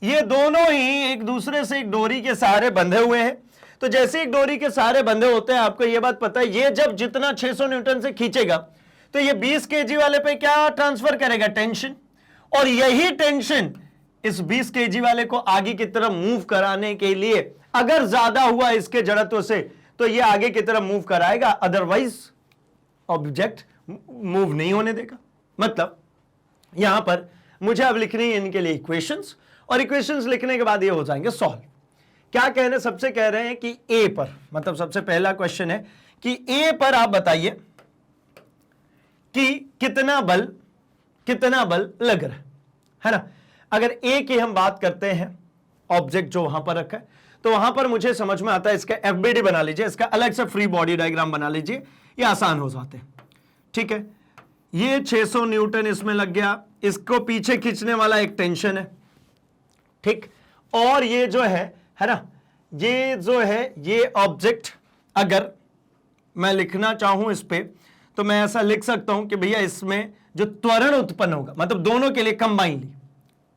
ये दोनों ही एक दूसरे से एक डोरी के सहारे बंधे हुए हैं। तो जैसे एक डोरी के सहारे बंधे होते हैं, आपको ये बात पता है, ये जब जितना 600 न्यूटन से खींचेगा तो ये 20 केजी वाले पे क्या ट्रांसफर करेगा, टेंशन, और यही टेंशन इस 20 केजी वाले को आगे की तरफ मूव कराने के लिए अगर ज्यादा हुआ इसके जड़त्व से तो ये आगे की तरफ मूव कराएगा, अदरवाइज ऑब्जेक्ट मूव नहीं होने देगा। मतलब यहां पर मुझे अब लिखनी है इनके लिए इक्वेशंस, और इक्वेशंस लिखने के बाद ये हो जाएंगे सॉल्व। क्या कह रहे हैं, सबसे कह रहे हैं कि ए पर, मतलब सबसे पहला क्वेश्चन है कि ए पर आप बताइए कि कितना बल लग रहा है ना। अगर ए की हम बात करते हैं, ऑब्जेक्ट जो वहां पर रखा है, तो वहां पर मुझे समझ में आता है, इसका एफबीडी बना लीजिए, इसका अलग से फ्री बॉडी डायग्राम बना लीजिए, ये आसान हो जाते हैं, ठीक है। ये 600 न्यूटन इसमें लग गया, इसको पीछे खींचने वाला एक टेंशन है, ठीक। और ये जो है ना, ये जो है ये ऑब्जेक्ट, अगर मैं लिखना चाहूं इस पे तो मैं ऐसा लिख सकता हूं कि भैया इसमें जो त्वरण उत्पन्न होगा, मतलब दोनों के लिए कंबाइनली,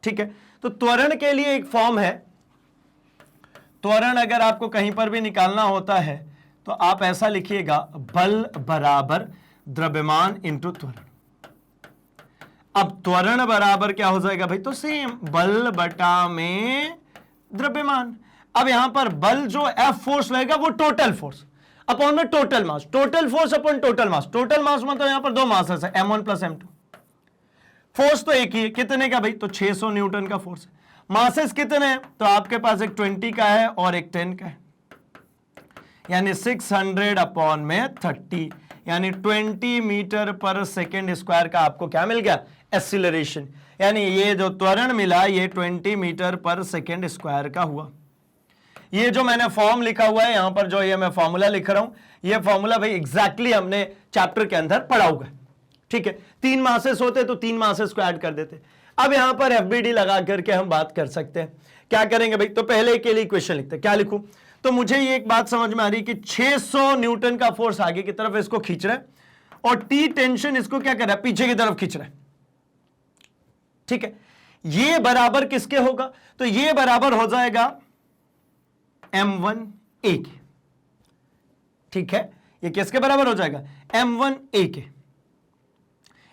ठीक है। तो त्वरण के लिए एक फॉर्म है, त्वरण अगर आपको कहीं पर भी निकालना होता है तो आप ऐसा लिखिएगा, बल बराबर द्रव्यमान इंटू त्वरण। अब त्वरण बराबर क्या हो जाएगा भाई, तो सेम बल बटा में द्रव्यमान। अब यहां पर बल जो F फोर्स लगेगा वो टोटल फोर्स अपॉन में total mass, total force upon total mass, total mass मतलब यहां पर दो मासेस है, m1 प्लस m2। फोर्स तो एक ही है, कितने का भाई, तो 600 न्यूटन का फोर्स है। मासेस कितने हैं, तो आपके पास एक 20 का है और एक 10 का है, यानी 600 अपॉन में 30, यानी 20 मीटर पर सेकेंड स्क्वायर का आपको क्या मिल गया, एक्सीलरेशन। यानी ये जो त्वरण मिला ये 20 मीटर पर सेकेंड स्क्वायर का हुआ। ये जो मैंने फॉर्म लिखा हुआ है यहां पर, जो ये मैं फॉर्मूला लिख रहा हूं, ये फॉर्मूला भाई एग्जैक्टली हमने चैप्टर के अंदर पढ़ा हुआ है, ठीक है। 3 मासेस होते तो 3 मासेस को ऐड कर देते। अब यहां पर एफबीडी लगा करके हम बात कर सकते हैं। क्या करेंगे भाई, तो पहले के लिए इक्वेशन लिखते हैं। क्या लिखूं, तो मुझे ये एक बात समझ में आ रही है कि 600 न्यूटन का फोर्स आगे की तरफ इसको खींच रहा है और टी टेंशन इसको क्या कर रहा है, पीछे की तरफ खींच रहा है, ठीक है। ये बराबर किसके होगा, तो ये बराबर हो जाएगा M1A के, ठीक है। ये किसके बराबर हो जाएगा, M1A के।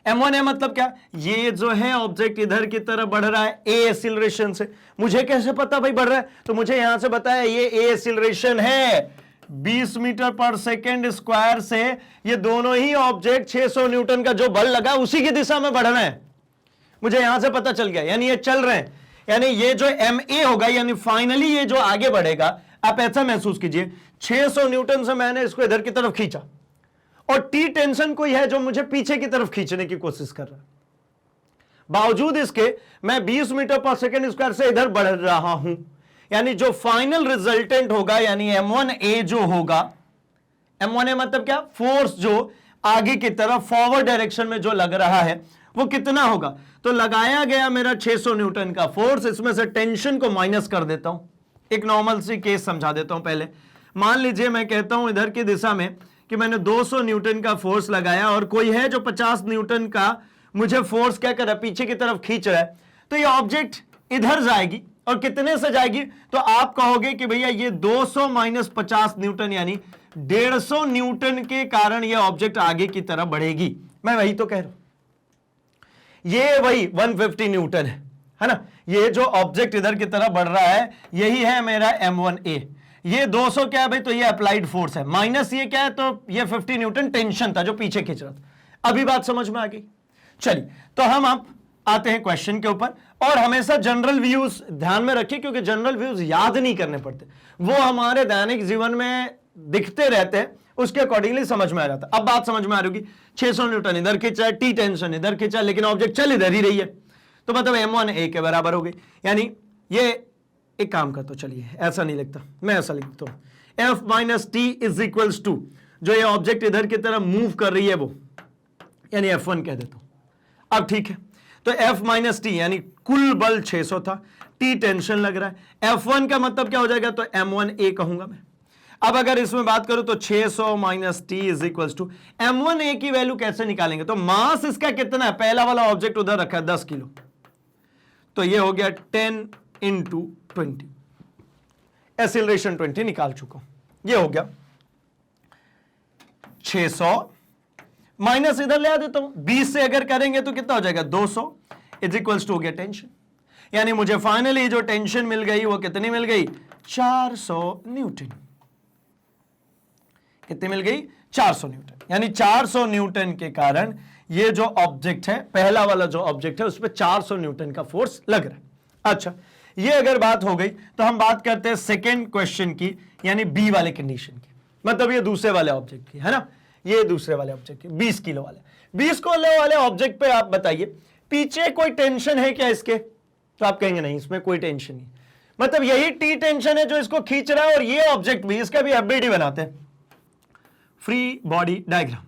M1A मतलब क्या, ये जो है ऑब्जेक्ट इधर की तरफ बढ़ रहा है A एक्सीलरेशन से। मुझे कैसे पता भाई बढ़ रहा है, तो मुझे यहां से बताया ये A एक्सीलरेशन है 20 मीटर पर सेकेंड स्क्वायर से। ये दोनों ही ऑब्जेक्ट 600 न्यूटन का जो बल लगा उसी की दिशा में बढ़ रहे हैं, मुझे यहां से पता चल गया, यानी ये चल रहे हैं। यानी ये जो MA होगा, यानी फाइनली ये जो आगे बढ़ेगा, आप ऐसा महसूस कीजिए 600 न्यूटन से मैंने इसको इधर की तरफ खींचा और टी टेंशन कोई है जो मुझे पीछे की तरफ खींचने की कोशिश कर रहा है, बावजूद इसके मैं 20 मीटर पर सेकेंड स्क्वायर से इधर बढ़ रहा हूं। यानी जो फाइनल रिजल्टेंट होगा, यानी M1A जो होगा, M1A मतलब क्या, फोर्स जो आगे की तरफ फॉरवर्ड डायरेक्शन में जो लग रहा है वो कितना होगा, तो लगाया गया मेरा 600 न्यूटन का फोर्स, इसमें से टेंशन को माइनस कर देता हूं। एक नॉर्मल सी केस समझा देता हूं पहले। मान लीजिए मैं कहता हूं इधर की दिशा में कि मैंने 200 न्यूटन का फोर्स लगाया और कोई है जो 50 न्यूटन का मुझे फोर्स क्या कर रहा है, पीछे की तरफ खींच रहा है, तो ये ऑब्जेक्ट इधर जाएगी और कितने से जाएगी, तो आप कहोगे कि भैया ये 200 माइनस 50 न्यूटन यानी 150 न्यूटन के कारण ये ऑब्जेक्ट आगे की तरफ बढ़ेगी। मैं वही तो कह रहा हूं, ये वही 150 न्यूटन है ना, ये जो ऑब्जेक्ट इधर की तरफ बढ़ रहा है यही है मेरा M1A। ये 200 क्या है भाई, तो ये अप्लाइड फोर्स है, माइनस ये क्या है, तो ये 50 न्यूटन टेंशन था जो पीछे खींच रहा था। अभी बात समझ में आ गई। चलिए तो हम आप आते हैं क्वेश्चन के ऊपर, और हमेशा जनरल व्यूज ध्यान में रखिए क्योंकि जनरल व्यूज याद नहीं करने पड़ते, वो हमारे दैनिक जीवन में दिखते रहते हैं, उसके अकॉर्डिंगली समझ में आ जाता है। अब बात समझ में आ रही होगी, 600 न्यूटन इधर खींचा है, टी टेंशन इधर खींचा है, लेकिन ऑब्जेक्ट चल इधर ही रही है, तो मतलब M1A के बराबर हो गई। यानी ये एक काम करता हूं, चलिए ऐसा नहीं लिखता, मैं ऐसा लिखता हूं, F minus T is equals to, जो ये ऑब्जेक्ट इधर की तरफ मूव कर रही है वो, यानी F1 कह देता हूं। अब ठीक है, तो F माइनस टी यानी कुल बल 600 था, टी टेंशन लग रहा है, F1 का मतलब क्या हो जाएगा, तो M1A कहूंगा मैं। अब अगर इसमें बात करूं तो 600 minus T is equals to M1A की वैल्यू कैसे निकालेंगे, तो मास इसका कितना है, पहला वाला ऑब्जेक्ट उधर रखा है 10 किलो, तो ये हो गया 10 इंटू 20, एक्सीलरेशन 20 निकाल चुका हूं, ये हो गया 600 माइनस इधर ले आ देता हूं, 20 से अगर करेंगे तो कितना हो जाएगा 200 इज इक्वल्स टू हो गया टेंशन, यानी मुझे फाइनली जो टेंशन मिल गई वो कितनी मिल गई, 400 न्यूटन। कितनी मिल गई, 400 न्यूटन, यानी 400 न्यूटन के कारण ये जो ऑब्जेक्ट है, पहला वाला जो ऑब्जेक्ट है उस पर 400 न्यूटन का फोर्स लग रहा है। अच्छा, ये अगर बात हो गई तो हम बात करते हैं सेकेंड क्वेश्चन की, यानी बी वाले कंडीशन की, मतलब ये दूसरे वाले ऑब्जेक्ट की है ना, ये दूसरे वाले ऑब्जेक्ट की 20 किलो वाले, 20 किलो वाले ऑब्जेक्ट पे आप बताइए पीछे कोई टेंशन है क्या इसके, तो आप कहेंगे नहीं इसमें कोई टेंशन नहीं, मतलब यही टी टेंशन है जो इसको खींच रहा है, और ये ऑब्जेक्ट भी, इसका भी FBD बनाते हैं, फ्री बॉडी डायग्राम।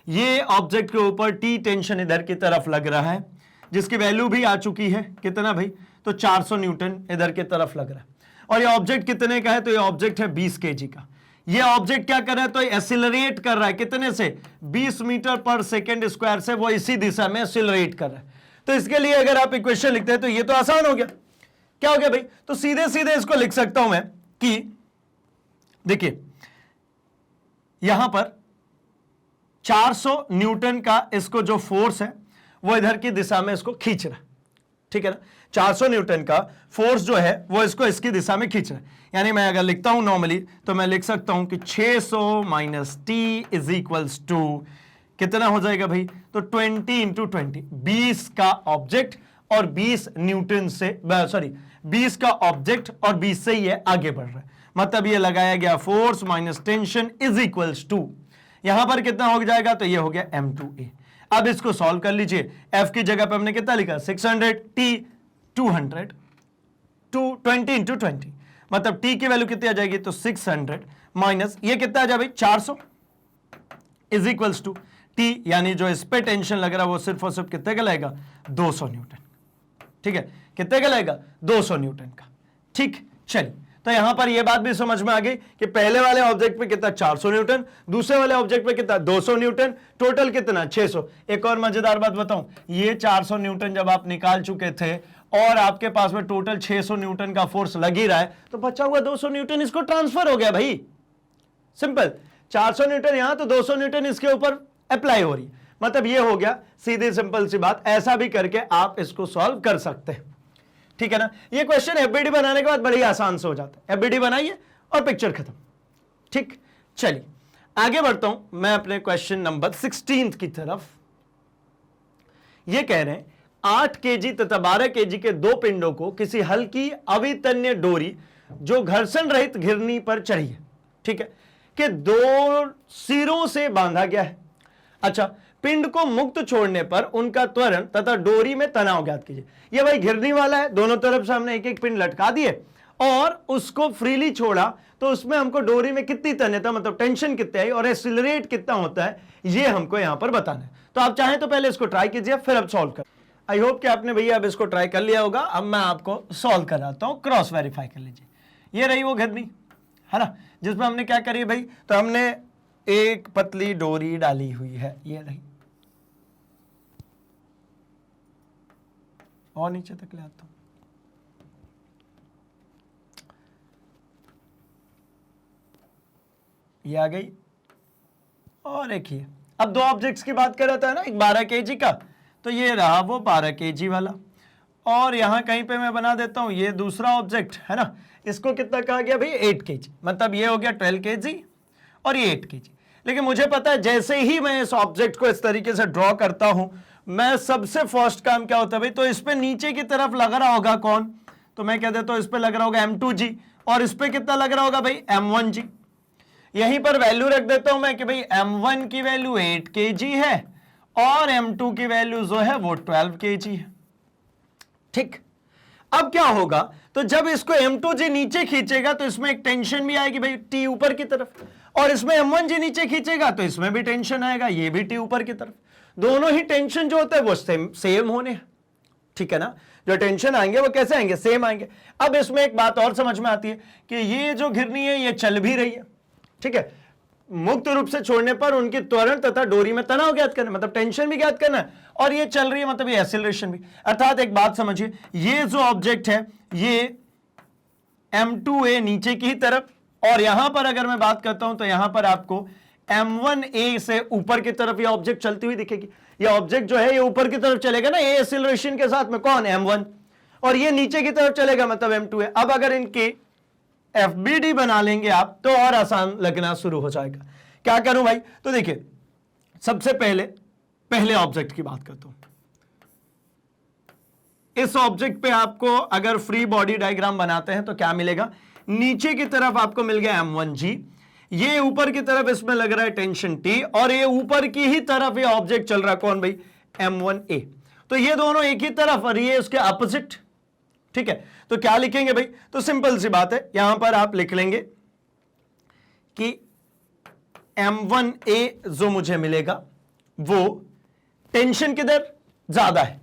ये ऑब्जेक्ट के ऊपर टी टेंशन इधर की तरफ लग रहा है, जिसकी वैल्यू भी आ चुकी है, कितना भाई, तो 400 न्यूटन इधर की तरफ लग रहा है, और ये ऑब्जेक्ट कितने का है, तो ये ऑब्जेक्ट है 20 kg का। ये ऑब्जेक्ट क्या कर रहा है, तो एसिलरेट कर रहा है, कितने से, 20 मीटर पर सेकेंड स्क्वायर से, वो इसी दिशा में एसिलरेट कर रहा है। तो इसके लिए अगर आप इक्वेशन लिखते हैं तो ये तो आसान हो गया, क्या हो गया भाई, तो सीधे सीधे इसको लिख सकता हूं मैं कि देखिए यहां पर 400 न्यूटन का इसको जो फोर्स है वो इधर की दिशा में इसको खींच रहा है, ठीक है ना, 400 न्यूटन का फोर्स जो है वो इसको इसकी दिशा में खींच रहा है, यानी मैं अगर लिखता हूं नॉर्मली तो मैं लिख सकता हूं कि 600 minus T is equals to कितना हो जाएगा भाई, तो 20 इंटू 20, 20 का ऑब्जेक्ट और 20 न्यूटन से, सॉरी 20 का ऑब्जेक्ट और 20 से ये आगे बढ़ रहा है, मतलब ये लगाया गया force minus tension is equals to, यहां पर कितना हो जाएगा, तो ये हो गया M2A। अब इसको सॉल्व कर लीजिए, F की जगह पे हमने कितना लिखा, 600, T 200, 20 इंटू 20, मतलब T की वैल्यू कितनी आ जाएगी, तो 600 माइनस ये कितना आ जाए भाई 400 इज इक्वल्स टू T, यानी जो इस पे टेंशन लग रहा है वो सिर्फ और सिर्फ कितने का लगेगा, 200 न्यूटन, ठीक है, कितने का लगेगा, 200 न्यूटन का। ठीक, चलिए तो यहां पर यह बात भी समझ में आ गई कि पहले वाले ऑब्जेक्ट पे कितना 400 न्यूटन, दूसरे वाले ऑब्जेक्ट पे कितना 200 न्यूटन, टोटल कितना 600। एक और मजेदार बात बताऊं, ये 400 न्यूटन जब आप निकाल चुके थे और आपके पास में टोटल 600 न्यूटन का फोर्स लग ही रहा है, तो बचा हुआ 200 न्यूटन इसको ट्रांसफर हो गया भाई, सिंपल, 400 न्यूटन यहां तो 200 न्यूटन इसके ऊपर अप्लाई हो रही है, मतलब ये हो गया सीधी सिंपल सी बात। ऐसा भी करके आप इसको सॉल्व कर सकते हैं, ठीक है ना। ये क्वेश्चन FBD बनाने के बाद बड़ी आसान से हो जाता है, FBD बनाइए और पिक्चर खत्म। ठीक, चलिए आगे बढ़ता हूं मैं अपने क्वेश्चन नंबर 16 की तरफ। ये कह रहे हैं 8 kg तथा 12 kg के दो पिंडों को किसी हल्की अवितन्य डोरी जो घर्षण रहित घिरनी पर चढ़ी है, ठीक है, कि दो सिरों से बांधा गया है। अच्छा, पिंड को मुक्त छोड़ने पर उनका त्वरण तथा डोरी में तनाव ज्ञात कीजिए। ये भाई घिरनी वाला है, दोनों तरफ से हमने एक एक पिंड लटका दिए और उसको फ्रीली छोड़ा, तो उसमें हमको डोरी में कितनी तन्यता, मतलब टेंशन कितनी आई और एक्सीलरेट कितना होता है, ये हमको यहां पर बताना है। तो आप चाहें तो पहले इसको ट्राई कीजिए, फिर अब सॉल्व कर। आई होप कि आपने भैया अब इसको ट्राई कर लिया होगा। अब मैं आपको सॉल्व कराता हूं, क्रॉस वेरीफाई कर लीजिए। ये रही वो घिरनी है ना, जिसमें हमने क्या करी भाई, तो हमने एक पतली डोरी डाली हुई है, ये रही, और नीचे तक ले आता हूं, ये आ गई। और देखिए अब दो ऑब्जेक्ट्स की बात कर रहा था ना, एक 12 केजी का, तो ये रहा वो 12 केजी वाला, और यहां कहीं पे मैं बना देता हूं ये दूसरा ऑब्जेक्ट है ना, इसको कितना कहा गया भाई 8 केजी, मतलब ये हो गया 12 केजी और ये 8 केजी। लेकिन मुझे पता है जैसे ही मैं इस ऑब्जेक्ट को इस तरीके से ड्रॉ करता हूं, मैं सबसे फर्स्ट काम क्या होता है भाई, तो इस पे नीचे की तरफ लग रहा होगा कौन, तो मैं कह देता हूं इस पे लग रहा होगा M2G, और इस पे कितना लग रहा होगा भाई M1G। यहीं पर वैल्यू रख देता हूं मैं कि भाई M1 की वैल्यू 8 kg है और M2 की वैल्यू जो है वो 12 kg है। ठीक, अब क्या होगा, तो जब इसको M2G नीचे खींचेगा तो इसमें एक टेंशन भी आएगी भाई T ऊपर की तरफ, और इसमें M1G नीचे खींचेगा तो इसमें भी टेंशन आएगा, ये भी T ऊपर की तरफ। दोनों ही टेंशन जो होते हैं वो सेम होने हैं, ठीक है ना, जो टेंशन आएंगे वो कैसे आएंगे, सेम आएंगे। अब इसमें एक बात और समझ में आती है कि ये जो घिरनी है ये चल भी रही है, ठीक है, मुक्त रूप से छोड़ने पर उनकी त्वरण तथा डोरी में तनाव ज्ञात करना, मतलब टेंशन भी ज्ञात करना है, और ये चल रही है मतलब ये एक्सीलरेशन भी। अर्थात एक बात समझिए, ये जो ऑब्जेक्ट है ये M2A नीचे की तरफ, और यहां पर अगर मैं बात करता हूं तो यहां पर आपको M1A से ऊपर की तरफ ये ऑब्जेक्ट चलती हुई दिखेगी। ये ऑब्जेक्ट जो है ये ऊपर की तरफ चलेगा ना, ये एक्सीलरेशन के साथ में कौन M1, और ये नीचे की तरफ चलेगा मतलब M2A। अब अगर इनकी FBD बना लेंगे आप तो और आसान लगना शुरू हो जाएगा। क्या करूं भाई, तो देखिए सबसे पहले ऑब्जेक्ट की बात करता हूं। इस ऑब्जेक्ट पे आपको अगर फ्री बॉडी डायग्राम बनाते हैं तो क्या मिलेगा, नीचे की तरफ आपको मिल गया M1G, ये ऊपर की तरफ इसमें लग रहा है टेंशन T, और ये ऊपर की ही तरफ ये ऑब्जेक्ट चल रहा है कौन भाई M1A। तो ये दोनों एक ही तरफ और ये उसके अपोजिट, ठीक है। तो क्या लिखेंगे भाई, तो सिंपल सी बात है, यहां पर आप लिख लेंगे कि M1A जो मुझे मिलेगा वो टेंशन किधर ज्यादा है,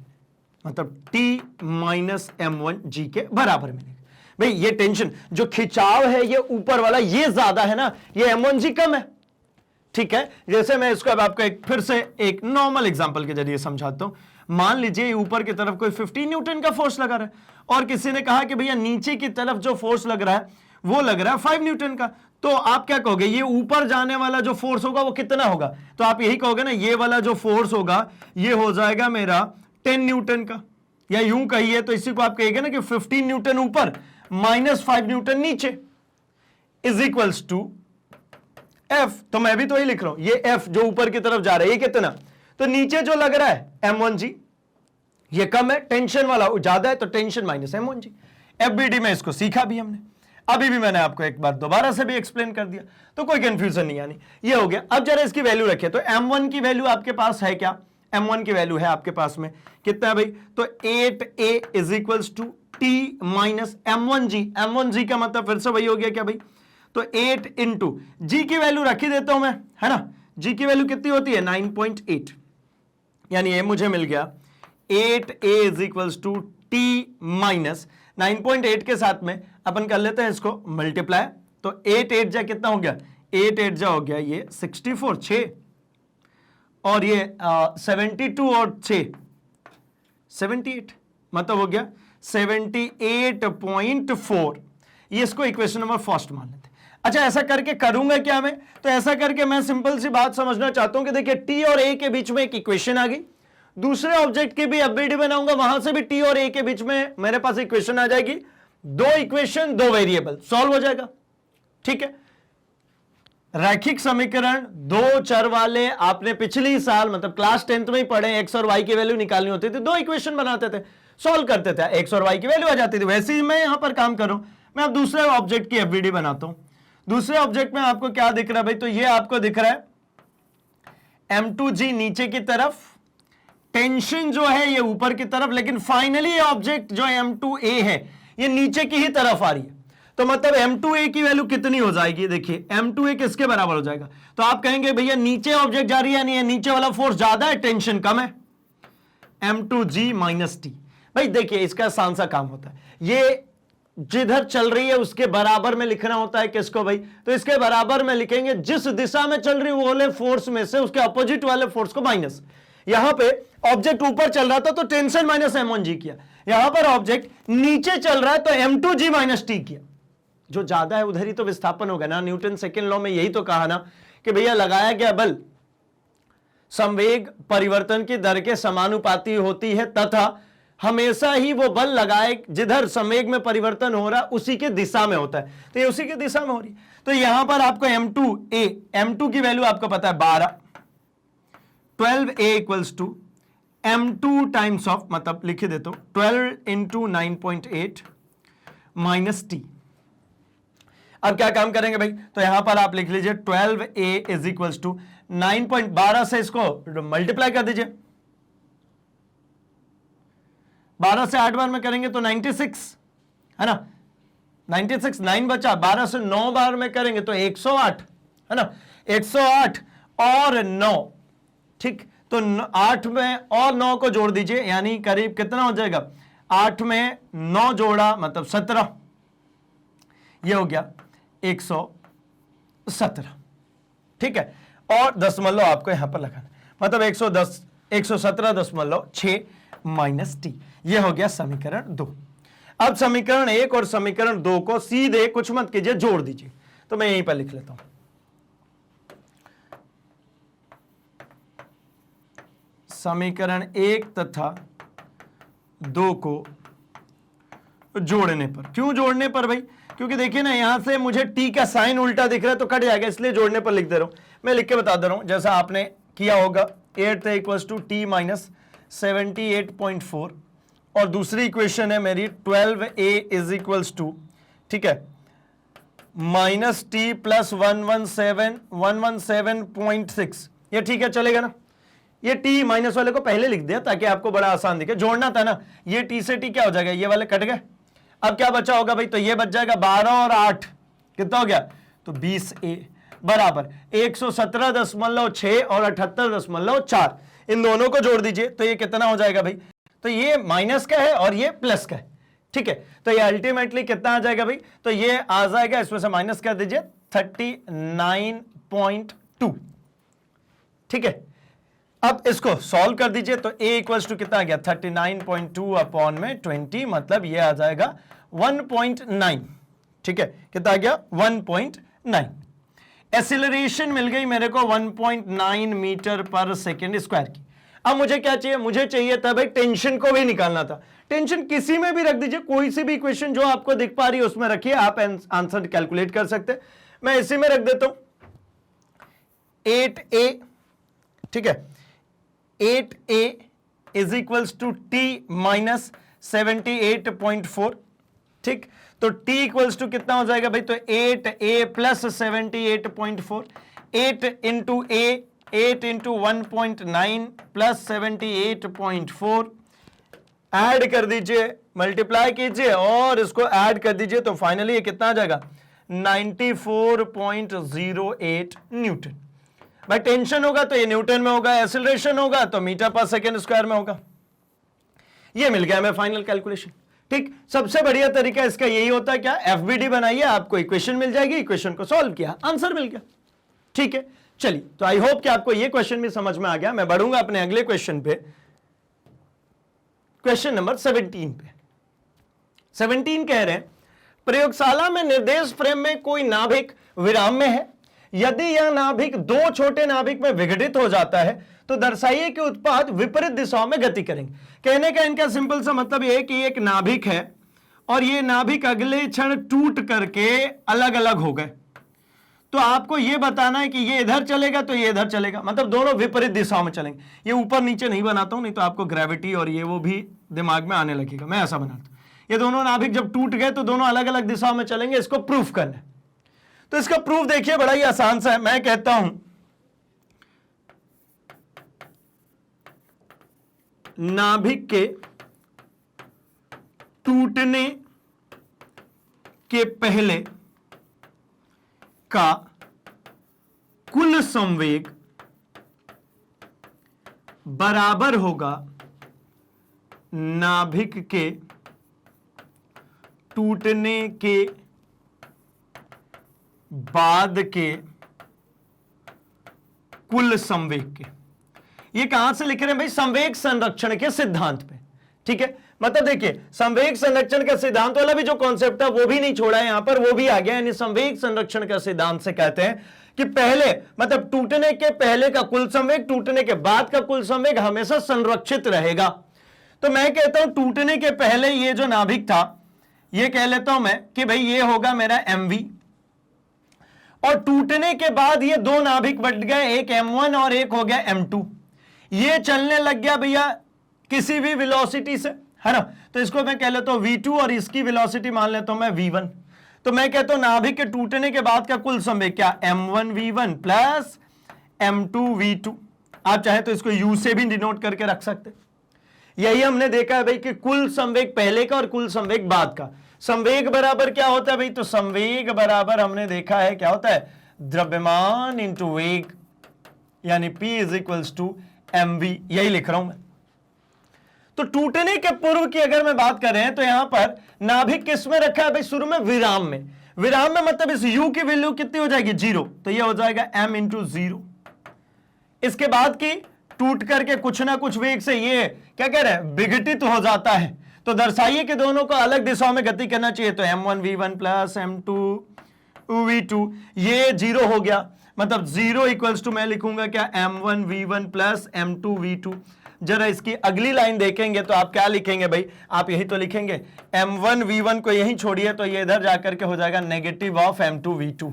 मतलब T माइनस M1G के बराबर मिलेगा। भाई ये टेंशन जो खिंचाव है ये ऊपर वाला ये ज्यादा है ना, ये M1G कम है, ठीक है। जैसे मैं इसको अब आपको फिर से एक नॉर्मल एग्जांपल के जरिए समझाता हूं। मान लीजिए ऊपर की तरफ कोई 15 न्यूटन का फोर्स लगा रहा है, और किसी ने कहा कि भैया नीचे की तरफ जो फोर्स लग रहा है वो लग रहा है 5 न्यूटन का, तो आप क्या कहोगे, ये ऊपर जाने वाला जो फोर्स होगा वो कितना होगा, तो आप यही कहोगे ना, ये वाला जो फोर्स होगा ये हो जाएगा मेरा 10 न्यूटन का, या यूं कहिए तो इसी को आप कहेंगे ना कि 15 न्यूटन ऊपर माइनस 5 न्यूटन नीचे इज इक्वल्स टू F। तो मैं भी तो ही लिख रहा हूं, ये F जो ऊपर की तरफ जा रहा है ये कितना, तो नीचे जो लग रहा है M1G ये कम है, टेंशन वाला ज्यादा है, तो टेंशन माइनस M1G। FBD में इसको सीखा भी हमने, अभी भी मैंने आपको एक बार दोबारा से भी एक्सप्लेन कर दिया, तो कोई कंफ्यूजन नहीं आनी, ये हो गया। अब जरा इसकी वैल्यू रखिए, तो M1 की वैल्यू आपके पास है क्या, M1 की वैल्यू है आपके पास में कितना है भाई, तो 8A is equals to T minus M1G। M1G का मतलब फिर से वही हो गया क्या भाई, तो 8 इंटू G की वैल्यू रख ही देता हूं मैं, है ना, G की वैल्यू कितनी होती है 9.8, यानी ये मुझे मिल गया 8A is equals to T minus 9.8 के साथ में अपन कर लेते हैं इसको मल्टीप्लाई, तो 8 जा कितना हो गया, 8 जा हो गया ये 64 6, और ये 72 और 6 78, मतलब हो गया 78.4। ये इसको इक्वेशन नंबर फर्स्ट मान लेते हैं। अच्छा ऐसा करके करूंगा क्या मैं, तो ऐसा करके मैं सिंपल सी बात समझना चाहता हूं कि देखिए T और A के बीच में एक इक्वेशन आ गई, दूसरे ऑब्जेक्ट की भी FBD बनाऊंगा, वहां से भी T और A के बीच में मेरे पास इक्वेशन आ जाएगी, दो इक्वेशन दो वेरिएबल, सॉल्व हो जाएगा, ठीक है। रैखिक समीकरण दो चर वाले आपने पिछली साल मतलब क्लास 10th में ही पढ़े, x और y की वैल्यू निकालनी होती थी, दो इक्वेशन बनाते थे, सॉल्व करते थे, x और y की वैल्यू आ जाती थी। वैसे ही मैं यहां पर काम कर रहा हूं, मैं अब दूसरे ऑब्जेक्ट की FBD बनाता हूं। दूसरे ऑब्जेक्ट में आपको क्या दिख रहा है भाई, तो ये आपको दिख रहा है M2G नीचे की तरफ, टेंशन जो है ये ऊपर की तरफ, लेकिन फाइनली ये ऑब्जेक्ट जो M2A है ये नीचे की ही तरफ आ रही है, तो मतलब M2A की वैल्यू कितनी हो जाएगी, देखिए M2A किसके बराबर हो जाएगा, तो आप कहेंगे भैया नीचे ऑब्जेक्ट जा रही है, नहीं है, नीचे वाला फोर्स ज्यादा है, टेंशन कम है, M2G माइनस T। भाई देखिए इसका आसान सा काम होता है, ये जिधर चल रही है उसके बराबर में लिखना होता है किसको भाई, तो इसके बराबर में लिखेंगे जिस दिशा में चल रही वो वाले फोर्स में से उसके अपोजिट वाले फोर्स को माइनस। यहां पे ऑब्जेक्ट ऊपर चल रहा था तो टेंशन माइनस M1G किया, यहां पर ऑब्जेक्ट नीचे चल रहा है तो m2g माइनस टी किया, जो ज्यादा है उधर ही तो विस्थापन होगा ना। न्यूटन सेकेंड लॉ में यही तो कहा ना कि भैया लगाया गया बल संवेग परिवर्तन की दर के समानुपाती होती है तथा हमेशा ही वो बल लगाए जिधर संवेग में परिवर्तन हो रहा उसी के दिशा में होता है, तो ये उसी के दिशा में हो रही है। तो यहां पर आपको m2 की वैल्यू आपको पता है 12, 12a equals to m2 times of, मतलब लिखे देता हूं 12 इंटू 9.8 माइनस टी। अब क्या काम करेंगे भाई, तो यहां पर आप लिख लीजिए 12a इज इक्वल्स टू 9.12 से इसको मल्टीप्लाई कर दीजिए, 12 से 8 बार में करेंगे तो 96 है ना, 96 9 बचा, 12 से 9 बार में करेंगे तो 108 है ना, 108 और 9, ठीक, तो 8 में और 9 को जोड़ दीजिए, यानी करीब कितना हो जाएगा, 8 में 9 जोड़ा मतलब 17, ये हो गया 117, ठीक है। और दशमलव आपको यहां पर लगाना, मतलब 117.6 माइनस टी, ये हो गया समीकरण 2। अब समीकरण 1 और समीकरण 2 को सीधे कुछ मत कीजिए, जोड़ दीजिए, तो मैं यहीं पर लिख लेता हूं। समीकरण 1 तथा 2 को जोड़ने पर, क्यों जोड़ने पर भाई, क्योंकि देखिए ना यहां से मुझे टी का साइन उल्टा दिख रहा है तो कट जाएगा, इसलिए जोड़ने पर लिख दे रहा हूं। मैं लिख के बता दे रहा हूं, जैसा आपने किया होगा 8 इक्वल्स टू टी माइनस 78.4, और दूसरी इक्वेशन है मेरी 12a इज इक्वल्स टू, ठीक है, माइनस टी प्लस 117.6, ये ठीक है, चलेगा ना। ये टी माइनस वाले को पहले लिख दिया ताकि आपको बड़ा आसान दिखे, जोड़ना था ना, ये टी से टी क्या हो जाएगा, ये वाले कट गए। अब क्या बचा होगा भाई, तो ये बच जाएगा 12 और 8 कितना हो गया, तो 20a बराबर 117.6 और 78.4, इन दोनों को जोड़ दीजिए तो ये कितना हो जाएगा भाई, तो ये माइनस का है और ये प्लस का है, ठीक है, तो ये अल्टीमेटली कितना आ जाएगा भाई, तो ये आ जाएगा, इसमें से माइनस कर दीजिए 39.2, ठीक है। अब इसको सॉल्व कर दीजिए तो a इक्वल्स टू कितना आ गया 39.2 अपॉन में 20, मतलब ये आ जाएगा 1.9, ठीक है, कितना आ गया 1.9। एक्सीलरेशन मिल गई मेरे को 1.9 मीटर पर सेकेंड स्क्वायर की। अब मुझे क्या चाहिए, मुझे चाहिए था भाई टेंशन को भी निकालना था। टेंशन किसी में भी रख दीजिए, कोई सी भी इक्वेशन जो आपको दिख पा रही है उसमें रखिए, आप आंसर कैलकुलेट कर सकते हैं। मैं इसी में रख देता हूं 8a, ठीक है, 8a is equals to T minus 78.4, ठीक, तो t इक्वल्स टू कितना हो जाएगा भाई, तो 8a plus 78.4, 8 into a, 8 into 1.9 plus 78.4, add कर दीजिए, मल्टीप्लाई कीजिए और इसको ऐड कर दीजिए, तो फाइनली ये कितना आ जाएगा 94.08 न्यूटन। भाई टेंशन होगा तो ये न्यूटन में होगा, एक्सीलरेशन होगा तो मीटर पर सेकेंड स्क्वायर में होगा। ये मिल गया हमें फाइनल कैलकुलेशन, ठीक। सबसे बढ़िया तरीका इसका यही होता है, क्या, एफबीडी बनाइए, आपको इक्वेशन मिल जाएगी, इक्वेशन को सॉल्व किया, आंसर मिल गया, ठीक है। चलिए, तो आई होप कि आपको ये क्वेश्चन भी समझ में आ गया। मैं बढ़ूंगा अपने अगले क्वेश्चन पे, क्वेश्चन नंबर 17 पे। 17 कह रहे हैं, प्रयोगशाला में निर्देश फ्रेम में कोई नाभिक विराम में है, यदि यह नाभिक दो छोटे नाभिक में विघटित हो जाता है तो दर्शाइए कि उत्पाद विपरीत दिशाओं में गति करेंगे। कहने का इनका सिंपल सा मतलब यह है कि एक नाभिक है और ये नाभिक अगले क्षण टूट करके अलग अलग हो गए, तो आपको यह बताना है कि ये इधर चलेगा तो ये इधर चलेगा, मतलब दोनों विपरीत दिशाओं में चलेंगे। ये ऊपर नीचे नहीं बनाता हूं, नहीं तो आपको ग्रेविटी और ये वो भी दिमाग में आने लगेगा, मैं ऐसा बनाता हूं। ये दोनों नाभिक जब टूट गए तो दोनों अलग अलग दिशाओं में चलेंगे, इसको प्रूफ करना है। तो इसका प्रूफ देखिए बड़ा ही आसान सा है। मैं कहता हूं नाभिक के टूटने के पहले का कुल संवेग बराबर होगा नाभिक के टूटने के बाद के कुल संवेग के। ये कहां से लिख रहे हैं भाई, संवेग संरक्षण के सिद्धांत पे, ठीक है। मतलब देखिए संवेग संरक्षण का सिद्धांत वाला भी जो कॉन्सेप्ट है वो भी नहीं छोड़ा है यहां पर, वो भी आ गया। यानी संवेग संरक्षण का सिद्धांत से कहते हैं कि पहले मतलब टूटने के पहले का कुल संवेग, टूटने के बाद का कुल संवेग हमेशा संरक्षित रहेगा। तो मैं कहता हूं टूटने के पहले ये जो नाभिक था, ये कह लेता हूं मैं कि भाई ये होगा मेरा mv, और टूटने के बाद ये दो नाभिक बट गए, एक m1 और एक हो गया m2। ये चलने लग गया भैया किसी भी वेलोसिटी से, है ना। तो इसको मैं कह लेता हूं v2 और इसकी वेलोसिटी मान लेता हूं मैं v1। तो मैं कहता हूं नाभिक के टूटने के बाद का कुल संवेग क्या, m1 v1 plus m2 v2। आप चाहे तो इसको u से भी डिनोट करके रख सकते। यही हमने देखा है भाई कि कुल संवेग पहले का और कुल संवेग बाद का। संवेग बराबर क्या होता है भाई, तो संवेग बराबर हमने देखा है क्या होता है, द्रव्यमान इंटू वेग, यानी P is equals to mv। यही लिख रहा हूं मैं। तो टूटने के पूर्व की अगर मैं बात करें तो यहां पर नाभिक किस में रखा है भाई, शुरू में विराम में। विराम में मतलब इस u की वैल्यू कितनी हो जाएगी, 0, तो यह हो जाएगा m इंटू 0। इसके बाद की टूट करके कुछ ना कुछ वेग से ये क्या कह रहे हैं, विघटित हो जाता है। तो दर्शाइए कि दोनों को अलग दिशाओं में गति करना चाहिए। तो m1 v1 plus m2 v2, ये 0 हो गया, मतलब 0 इक्वल्स टू मैं लिखूंगा क्या, m1 v1 plus m2 v2। जरा इसकी अगली लाइन देखेंगे तो आप क्या लिखेंगे भाई, आप यही तो लिखेंगे, m1 v1 को यहीं छोड़िए तो ये इधर जाकर के हो जाएगा नेगेटिव ऑफ m2 v2।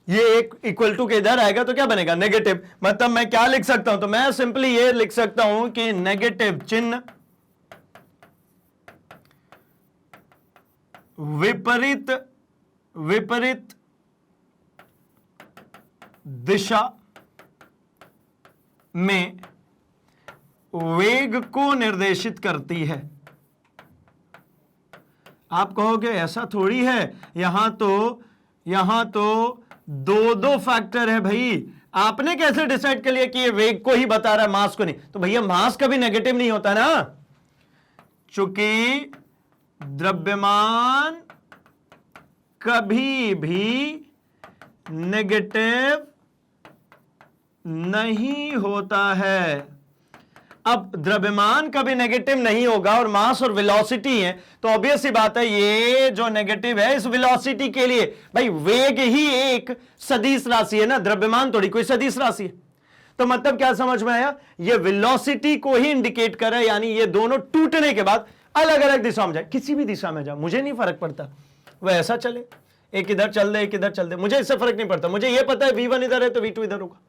ये एक इक्वल टू के इधर आएगा तो क्या बनेगा, नेगेटिव। मतलब मैं क्या लिख सकता हूं, तो मैं सिंपली ये लिख सकता हूं कि नेगेटिव चिन्ह विपरीत दिशा में वेग को निर्देशित करती है। आप कहोगे ऐसा थोड़ी है, यहां तो दो फैक्टर है भाई, आपने कैसे डिसाइड कर लिया कि ये वेग को ही बता रहा है, मास को नहीं। तो भैया मास कभी नेगेटिव नहीं होता ना, चूंकि द्रव्यमान कभी भी नेगेटिव नहीं होता है। अब द्रव्यमान कभी नेगेटिव नहीं होगा और मास और वेलोसिटी है, तो ऑब्वियस सी बात है ये जो नेगेटिव है इस वेलोसिटी के लिए, भाई वेग ही एक सदिश राशि है ना, द्रव्यमान थोड़ी कोई सदिश राशि है। तो मतलब क्या समझ में आया, ये वेलोसिटी को ही इंडिकेट कर रहा है, यानी ये दोनों टूटने के बाद अलग अलग दिशा में जाए, किसी भी दिशा में जाए मुझे नहीं फर्क पड़ता, वह ऐसा चले, एक इधर चल दे एक इधर चल दे, मुझे इससे फर्क नहीं पड़ता। मुझे ये पता है v1 इधर है तो v2 इधर होगा,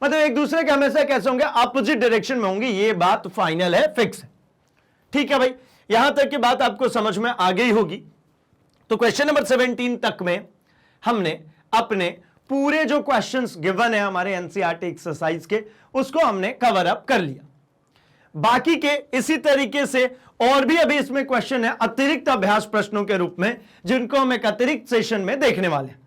मतलब एक दूसरे के हमेशा कैसे होंगे, अपोजिट डायरेक्शन में होंगे, ये बात फाइनल है, फिक्स है। ठीक है भाई, यहां तक की बात आपको समझ में आ गई होगी। तो क्वेश्चन नंबर 17 तक में हमने अपने पूरे जो क्वेश्चंस गिवन है हमारे एनसीईआरटी एक्सरसाइज के, उसको हमने कवर अप कर लिया। बाकी के इसी तरीके से और भी अभी इसमें क्वेश्चन है अतिरिक्त अभ्यास प्रश्नों के रूप में, जिनको हम एक अतिरिक्त सेशन में देखने वाले हैं।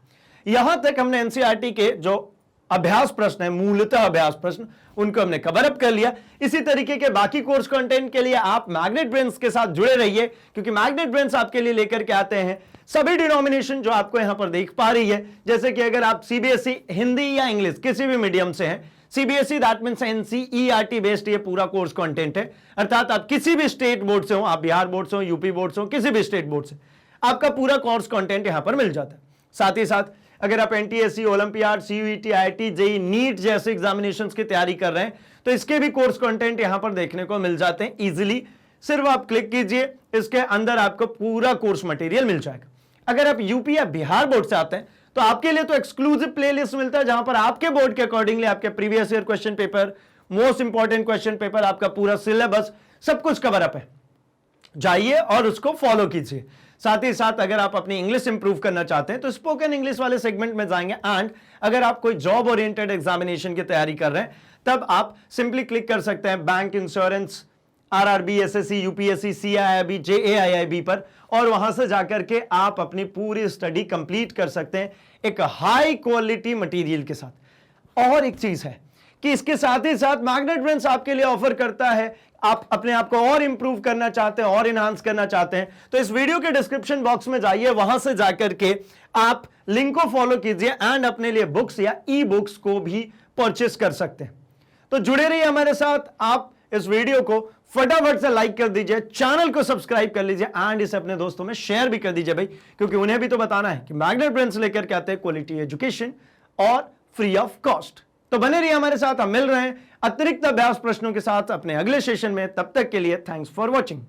यहां तक हमने एनसीईआरटी के जो अभ्यास प्रश्न है, मूलतः अभ्यास प्रश्न, उनको हमने कवर अप कर लिया। इसी तरीके के बाकी कोर्स कंटेंट के लिए आप मैग्नेट ब्रेन्स के साथ जुड़े रहिए, क्योंकि मैग्नेट ब्रेन्स आपके लिए लेकर के आते हैं सभी डिनोमिनेशन जो आपको यहां पर देख पा रही है। जैसे कि अगर आप सीबीएसई हिंदी या इंग्लिश किसी भी मीडियम से हैं, CBSE that means NCERT based ये पूरा कोर्स कंटेंट है, अर्थात आप किसी भी स्टेट बोर्ड से हो, आप बिहार बोर्ड से हो, यूपी बोर्ड से हो, किसी भी स्टेट बोर्ड से, आपका पूरा कोर्स कंटेंट यहां पर मिल जाता है। साथ ही साथ अगर आप NTSC, olympiad, CUET, IIT, JEE, NEET जैसे एग्जामिनेशंस की तैयारी कर रहे हैं, तो इसके भी कोर्स कंटेंट यहां पर देखने को मिल जाते हैं इजीली। सिर्फ आप क्लिक कीजिए, इसके अंदर आपको पूरा कोर्स मटेरियल मिल जाएगा। अगर आप यूपी या बिहार बोर्ड से आते हैं तो आपके लिए तो एक्सक्लूसिव प्लेलिस्ट मिलता है, जहां पर आपके बोर्ड के अकॉर्डिंगली आपके previous year question paper, most important question paper, आपका पूरा सिलेबस, सब कुछ कवर अप है। जाइए और उसको फॉलो कीजिए। साथ ही साथ अगर आप अपनी इंग्लिश इंप्रूव करना चाहते हैं तो स्पोकन इंग्लिश वाले सेगमेंट में जाएंगे। एंड अगर आप कोई जॉब ओरिएंटेड एग्जामिनेशन की तैयारी कर रहे हैं, तब आप सिंपली क्लिक कर सकते हैं bank, insurance, RRB, SSC, UPSC, CAIIB, JAIIB पर, और वहां से जाकर के आप अपनी पूरी स्टडी कंप्लीट कर सकते हैं एक हाई क्वालिटी मटेरियल के साथ। और एक चीज है कि इसके साथ ही साथ मैग्नेट ब्रेन्स आपके लिए ऑफर करता है, आप अपने आप को और इंप्रूव करना चाहते हैं और इनहांस करना चाहते हैं, तो इस वीडियो के डिस्क्रिप्शन बॉक्स में जाइए, वहां से जाकर के आप लिंक को फॉलो कीजिए एंड अपने लिए बुक्स या ई बुक्स को भी परचेस कर सकते हैं। तो जुड़े रहिए हमारे साथ, आप इस वीडियो को फटाफट से लाइक कर दीजिए, चैनल को सब्सक्राइब कर लीजिए एंड इसे अपने दोस्तों में शेयर भी कर दीजिए भाई, क्योंकि उन्हें भी तो बताना है कि मैग्नेट ब्रेन्स लेकर के आते हैं क्वालिटी एजुकेशन और फ्री ऑफ कॉस्ट। तो बने रहिए हमारे साथ, हम मिल रहे हैं अतिरिक्त अभ्यास प्रश्नों के साथ अपने अगले सेशन में। तब तक के लिए थैंक्स फॉर वॉचिंग।